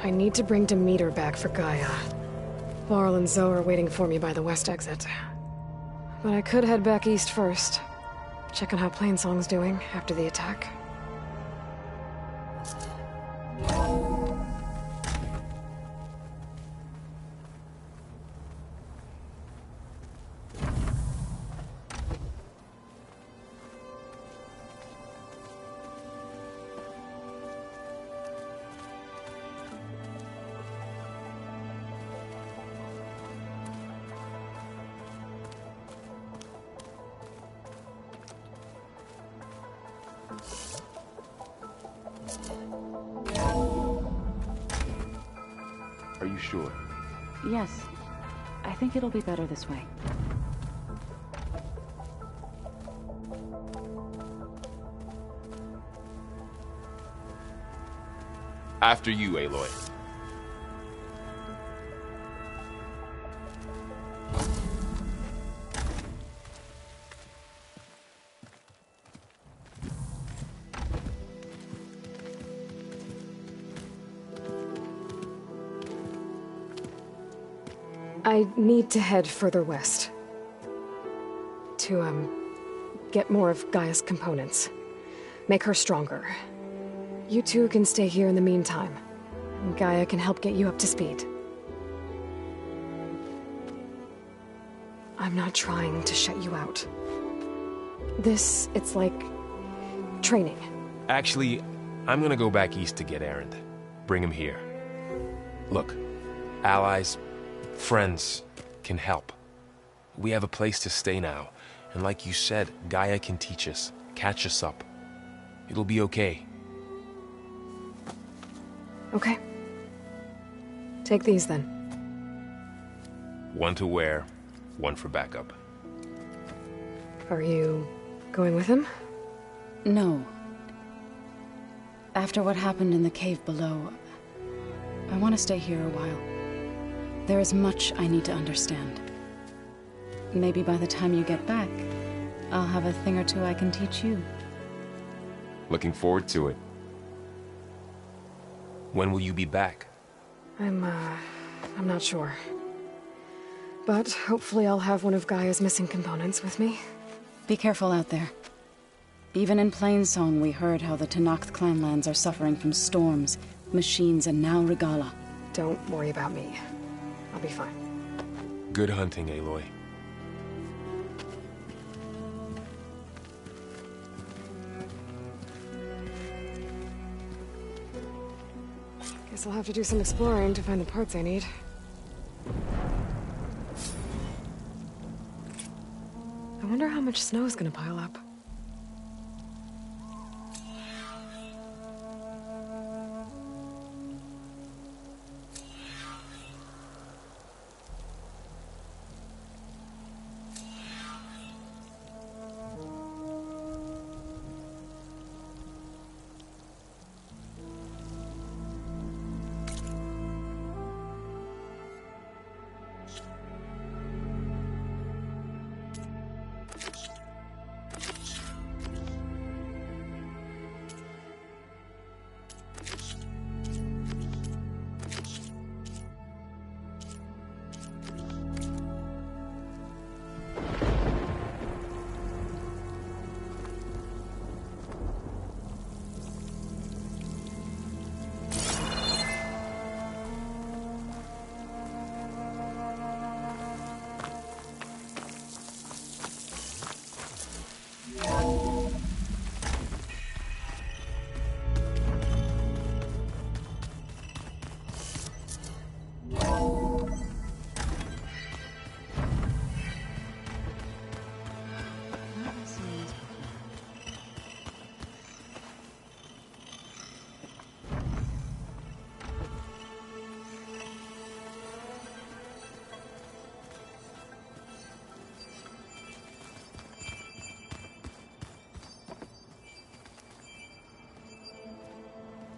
I need to bring Demeter back for Gaia. Varl and Zoe are waiting for me by the west exit. But I could head back east first. Check on how Plainsong's doing after the attack. Are you sure? Yes. I think it'll be better this way. After you, Aloy. I need to head further west. To, get more of Gaia's components. Make her stronger. You two can stay here in the meantime. And Gaia can help get you up to speed. I'm not trying to shut you out. It's like... training. Actually, I'm gonna go back east to get Erend. Bring him here. Look, allies, friends can help. We have a place to stay now, and like you said, Gaia can teach us, catch us up. It'll be okay. Okay. Take these then. One to wear, one for backup. Are you going with him? No. After what happened in the cave below, I want to stay here a while. There is much I need to understand. Maybe by the time you get back, I'll have a thing or two I can teach you. Looking forward to it. When will you be back? I'm not sure. But hopefully I'll have one of Gaia's missing components with me. Be careful out there. Even in Plainsong, we heard how the Tenakth clanlands are suffering from storms, machines, and now Regala. Don't worry about me. I'll be fine. Good hunting, Aloy. Guess I'll have to do some exploring to find the parts I need. I wonder how much snow is gonna pile up.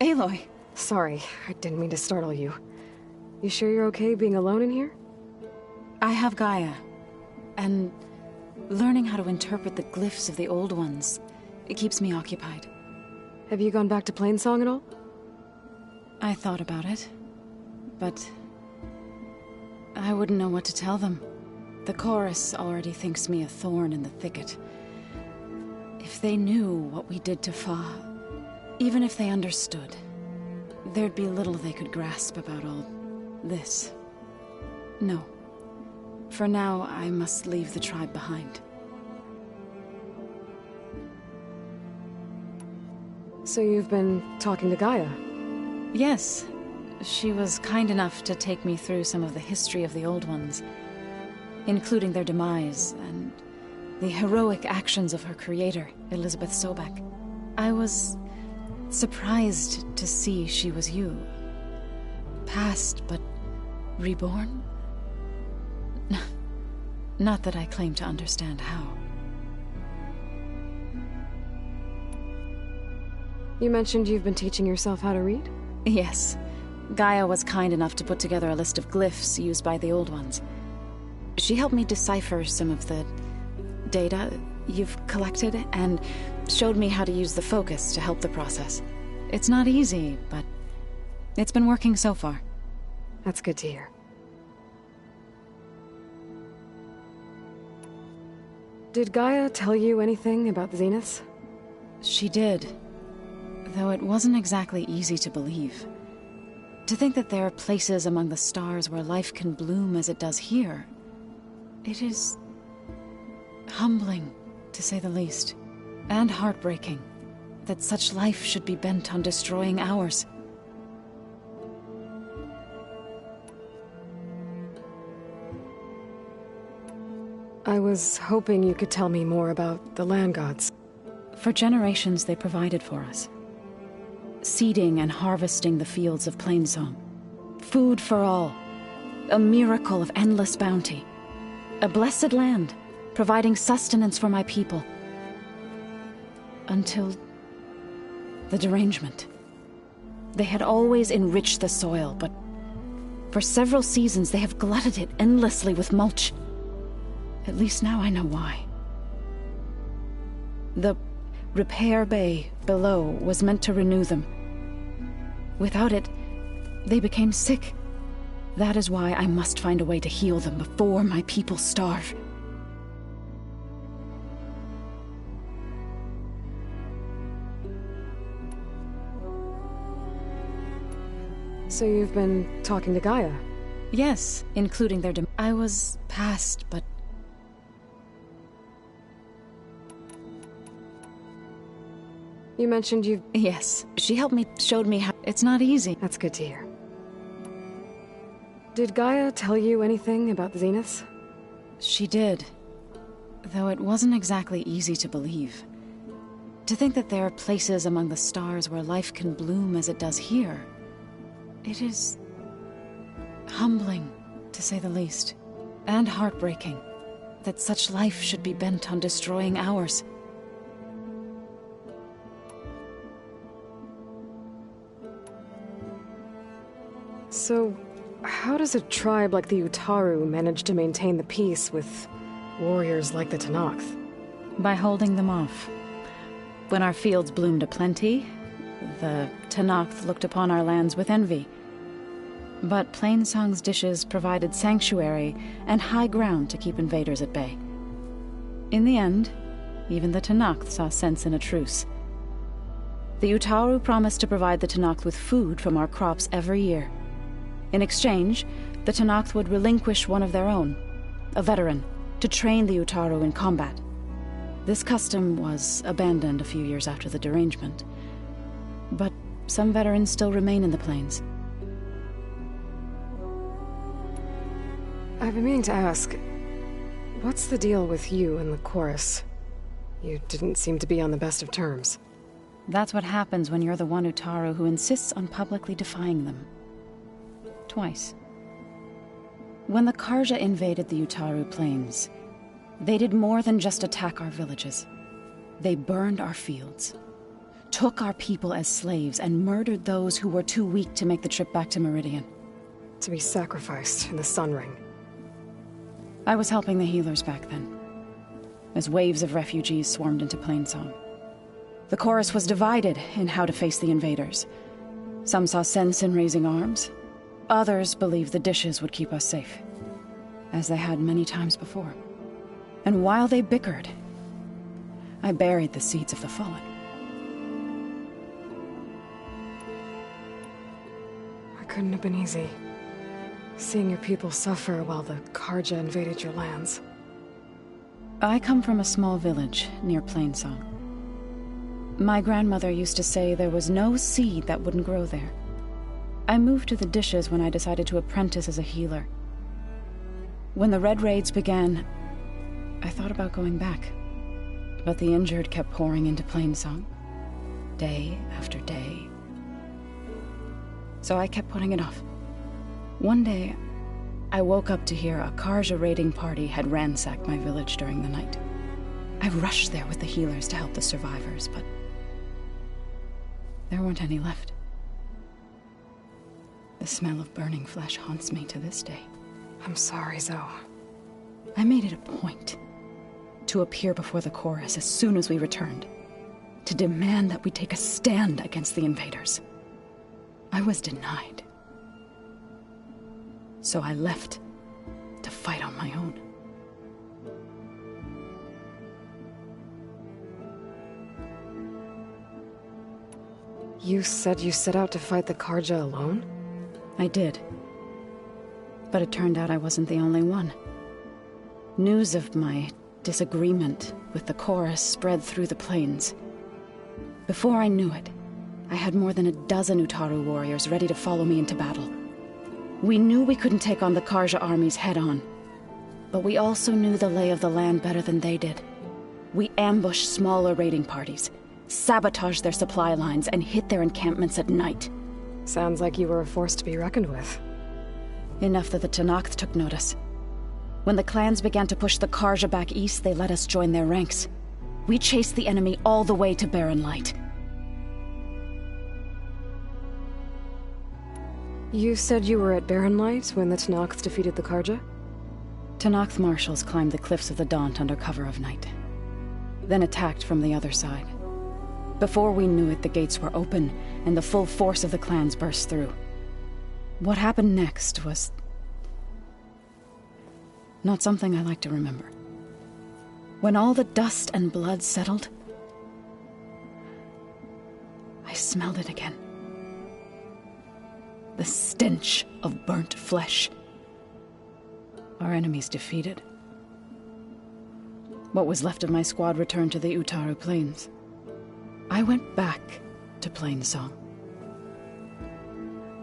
Aloy! Sorry, I didn't mean to startle you. You sure you're okay being alone in here? I have Gaia, and learning how to interpret the glyphs of the old ones, it keeps me occupied. Have you gone back to Plainsong at all? I thought about it. but I wouldn't know what to tell them. The chorus already thinks me a thorn in the thicket. If they knew what we did to Fa, even if they understood, there'd be little they could grasp about all this. No. For now, I must leave the tribe behind. So you've been talking to Gaia? Yes. She was kind enough to take me through some of the history of the Old Ones, including their demise and the heroic actions of her creator, Elizabeth Sobek. I was surprised to see she was you. Past, but reborn? Not that I claim to understand how. You mentioned you've been teaching yourself how to read? Yes. Gaia was kind enough to put together a list of glyphs used by the Old Ones. She helped me decipher some of the data you've collected, and showed me how to use the focus to help the process. It's not easy, but it's been working so far. That's good to hear. Did Gaia tell you anything about the Zeniths? She did, though it wasn't exactly easy to believe. To think that there are places among the stars where life can bloom as it does here, it is humbling, to say the least, and heartbreaking that such life should be bent on destroying ours. I was hoping you could tell me more about the land gods. For generations they provided for us. Seeding and harvesting the fields of Plainsong. Food for all. A miracle of endless bounty. A blessed land, providing sustenance for my people. Until the derangement. They had always enriched the soil, but for several seasons they have glutted it endlessly with mulch. At least now I know why. The repair bay below was meant to renew them. Without it, they became sick. That is why I must find a way to heal them before my people starve. So you've been talking to Gaia? Yes, including their I was past, but you mentioned you... Yes, she helped me, showed me how... It's not easy. That's good to hear. Did Gaia tell you anything about the Zeniths? She did, though it wasn't exactly easy to believe. To think that there are places among the stars where life can bloom as it does here, it is humbling, to say the least, and heartbreaking that such life should be bent on destroying ours. So, how does a tribe like the Utaru manage to maintain the peace with warriors like the Tenakth? By holding them off. When our fields bloomed aplenty, the Tenakth looked upon our lands with envy. But Plainsong's dishes provided sanctuary and high ground to keep invaders at bay. In the end, even the Tenakth saw sense in a truce. The Utaru promised to provide the Tenakth with food from our crops every year. In exchange, the Tenakth would relinquish one of their own, a veteran, to train the Utaru in combat. This custom was abandoned a few years after the derangement, but some veterans still remain in the plains. I've been meaning to ask, what's the deal with you and the chorus? You didn't seem to be on the best of terms. That's what happens when you're the one Utaru who insists on publicly defying them. Twice. When the Karja invaded the Utaru plains, they did more than just attack our villages. They burned our fields, took our people as slaves, and murdered those who were too weak to make the trip back to Meridian. To be sacrificed in the Sun Ring. I was helping the healers back then, as waves of refugees swarmed into Plainsong. The chorus was divided in how to face the invaders. Some saw sense in raising arms, Others believed the dishes would keep us safe, as they had many times before. And while they bickered, I buried the seeds of the fallen. It couldn't have been easy. Seeing your people suffer while the Karja invaded your lands. I come from a small village near Plainsong. My grandmother used to say there was no seed that wouldn't grow there. I moved to the dishes when I decided to apprentice as a healer. When the Red Raids began, I thought about going back. But the injured kept pouring into Plainsong, day after day. So I kept putting it off. One day, I woke up to hear a Karja raiding party had ransacked my village during the night. I rushed there with the healers to help the survivors, but there weren't any left. The smell of burning flesh haunts me to this day. I'm sorry, Zoe. I made it a point to appear before the chorus as soon as we returned, to demand that we take a stand against the invaders. I was denied. So I left to fight on my own. You said you set out to fight the Karja alone? I did. But it turned out I wasn't the only one. News of my disagreement with the chorus spread through the plains. Before I knew it, I had more than a dozen Utaru warriors ready to follow me into battle. We knew we couldn't take on the Karja armies head-on, but we also knew the lay of the land better than they did. We ambushed smaller raiding parties, sabotaged their supply lines, and hit their encampments at night. Sounds like you were a force to be reckoned with. Enough that the Tenakth took notice. When the clans began to push the Karja back east, they let us join their ranks. We chased the enemy all the way to Barren Light. You said you were at Barren Light when the Tenakth defeated the Karja? Tenakth marshals climbed the cliffs of the Daunt under cover of night, then attacked from the other side. Before we knew it, the gates were open, and the full force of the clans burst through. What happened next was not something I like to remember. When all the dust and blood settled, I smelled it again. The stench of burnt flesh. Our enemies defeated. What was left of my squad returned to the Utaru Plains. I went back to Plainsong.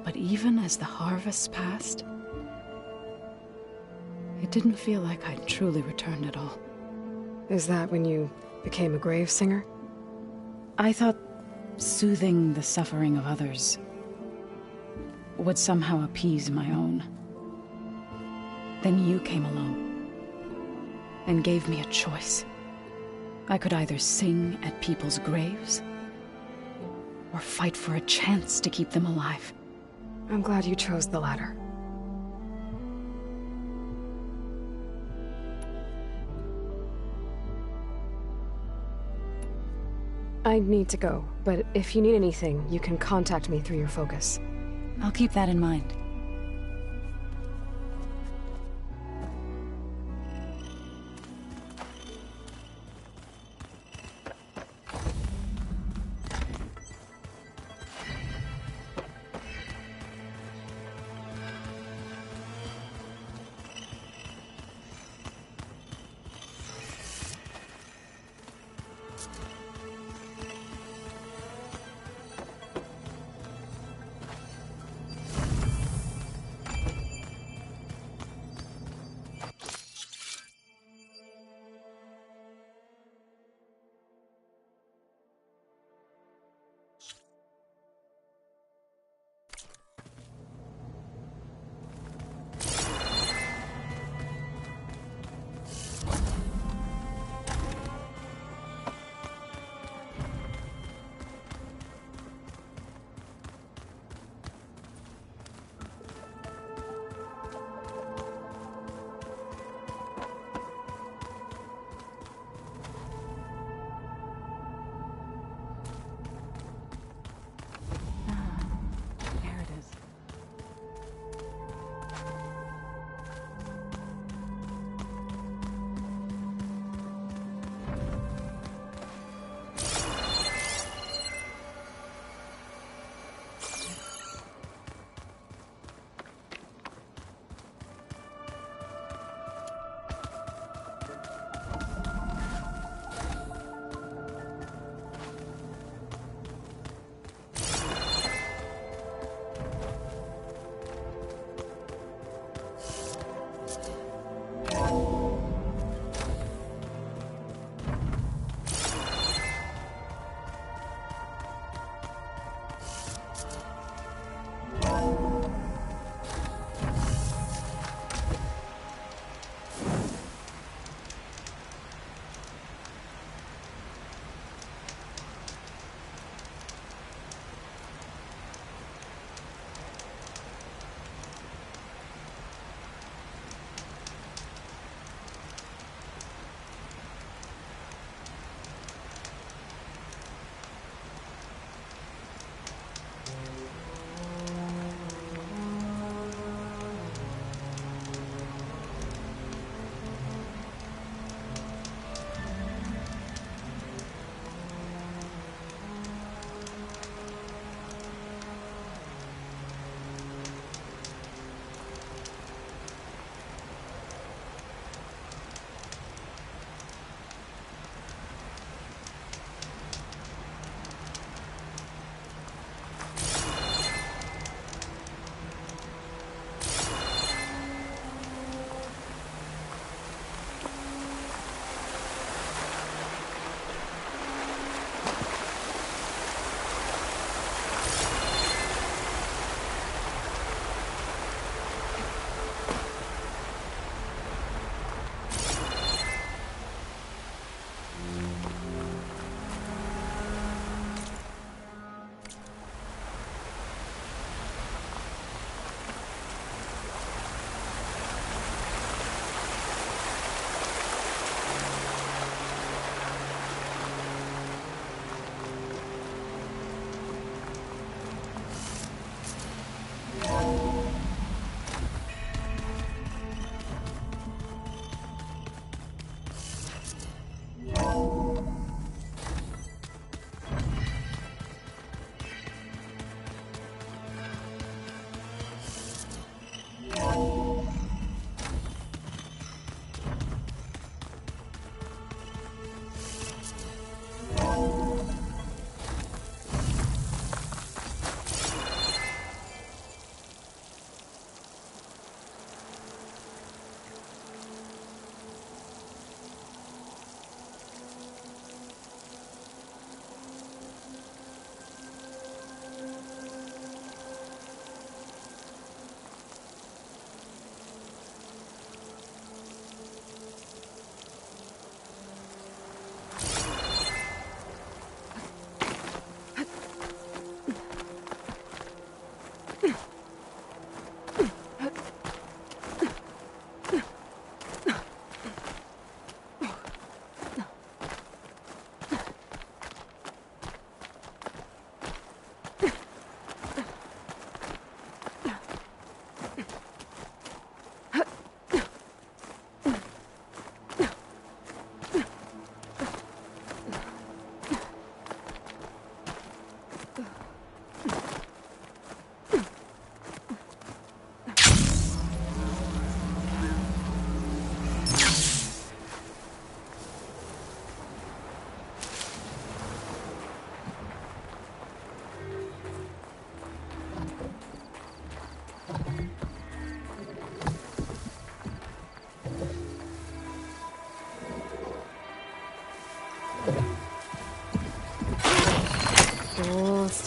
But even as the harvests passed, it didn't feel like I'd truly returned at all. Is that when you became a grave singer? I thought soothing the suffering of others would somehow appease my own. Then you came along and gave me a choice. I could either sing at people's graves or fight for a chance to keep them alive. I'm glad you chose the latter. I need to go, but if you need anything, you can contact me through your focus. I'll keep that in mind.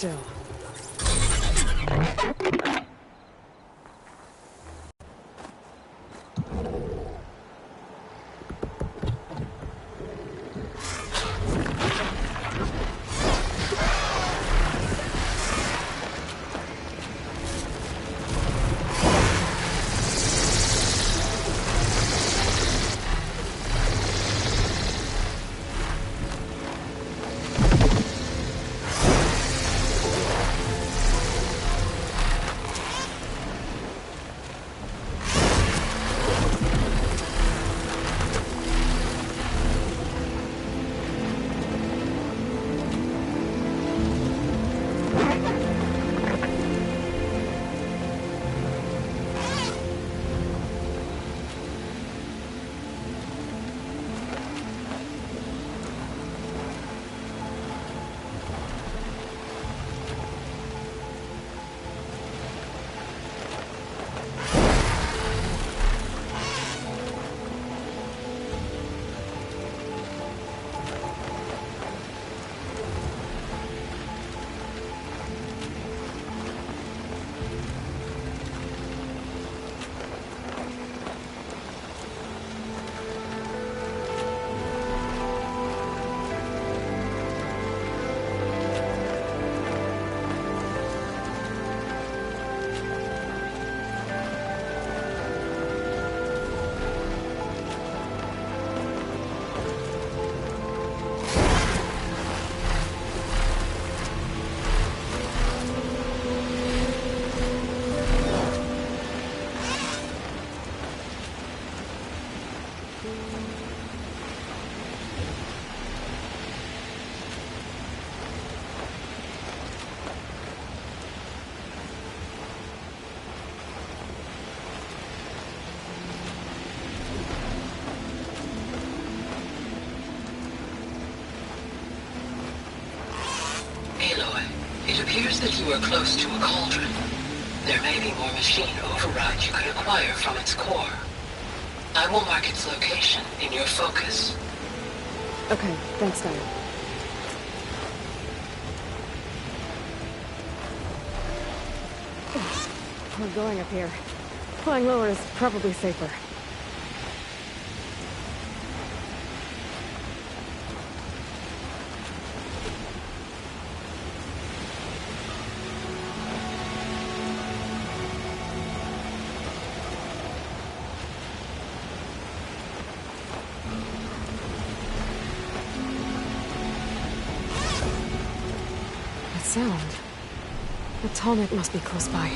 still. It appears that you are close to a cauldron. There may be more machine override you could acquire from its core. I will mark its location in your focus. Okay, thanks, Diane. We're going up here. Flying lower is probably safer. Sound. The tallneck must be close by.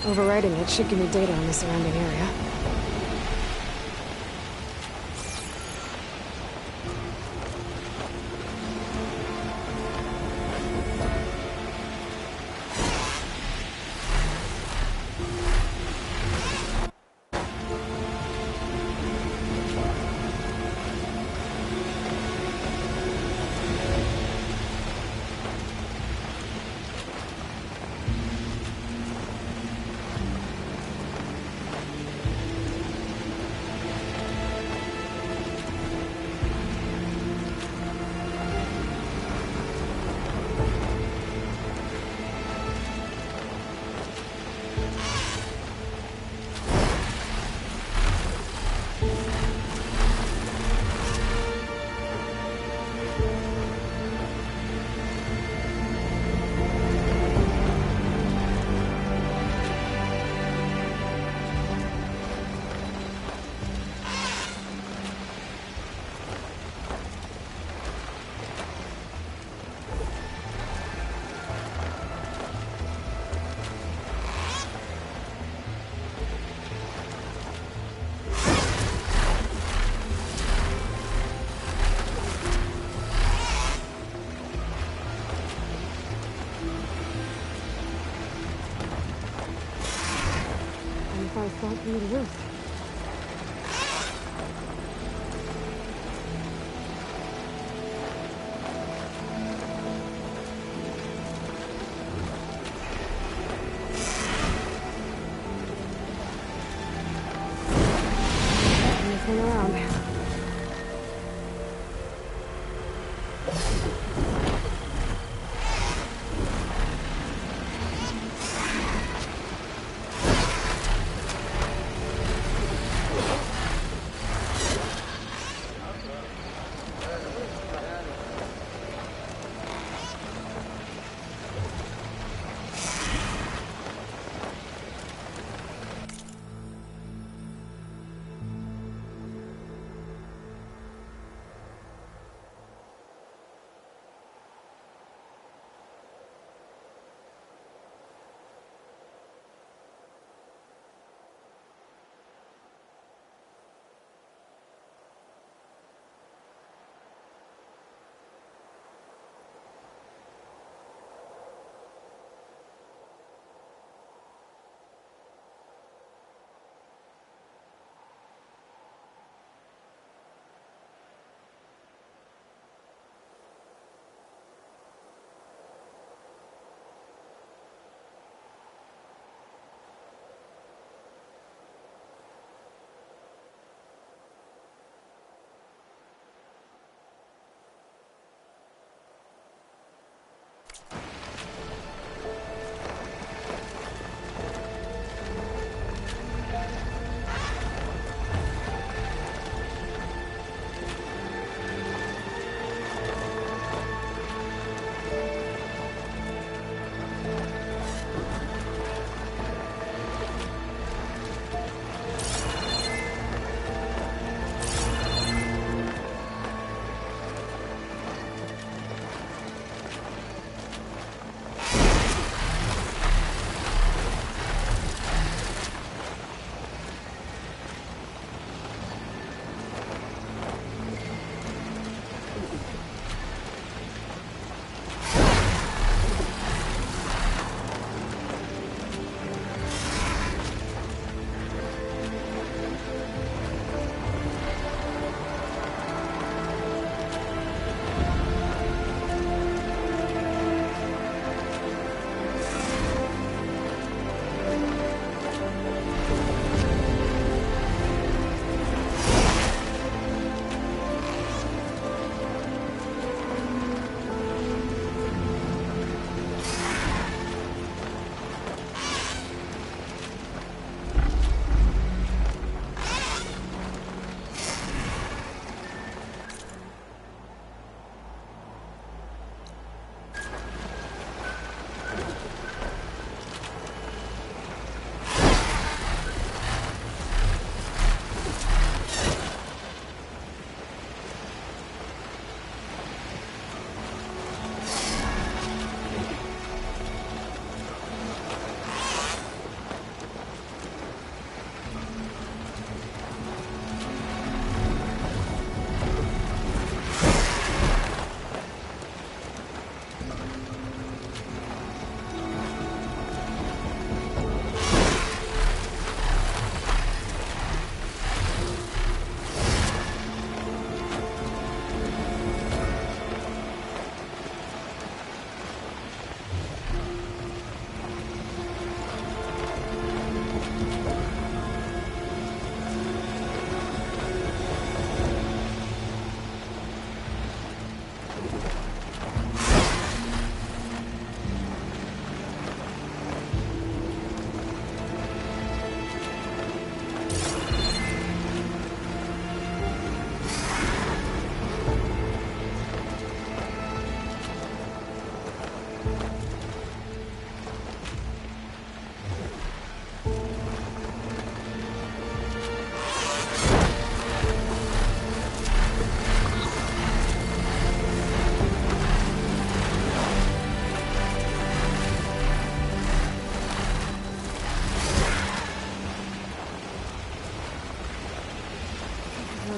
Overriding it should give me data on the surrounding area. I thought you would work. Anything around.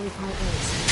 we part ways.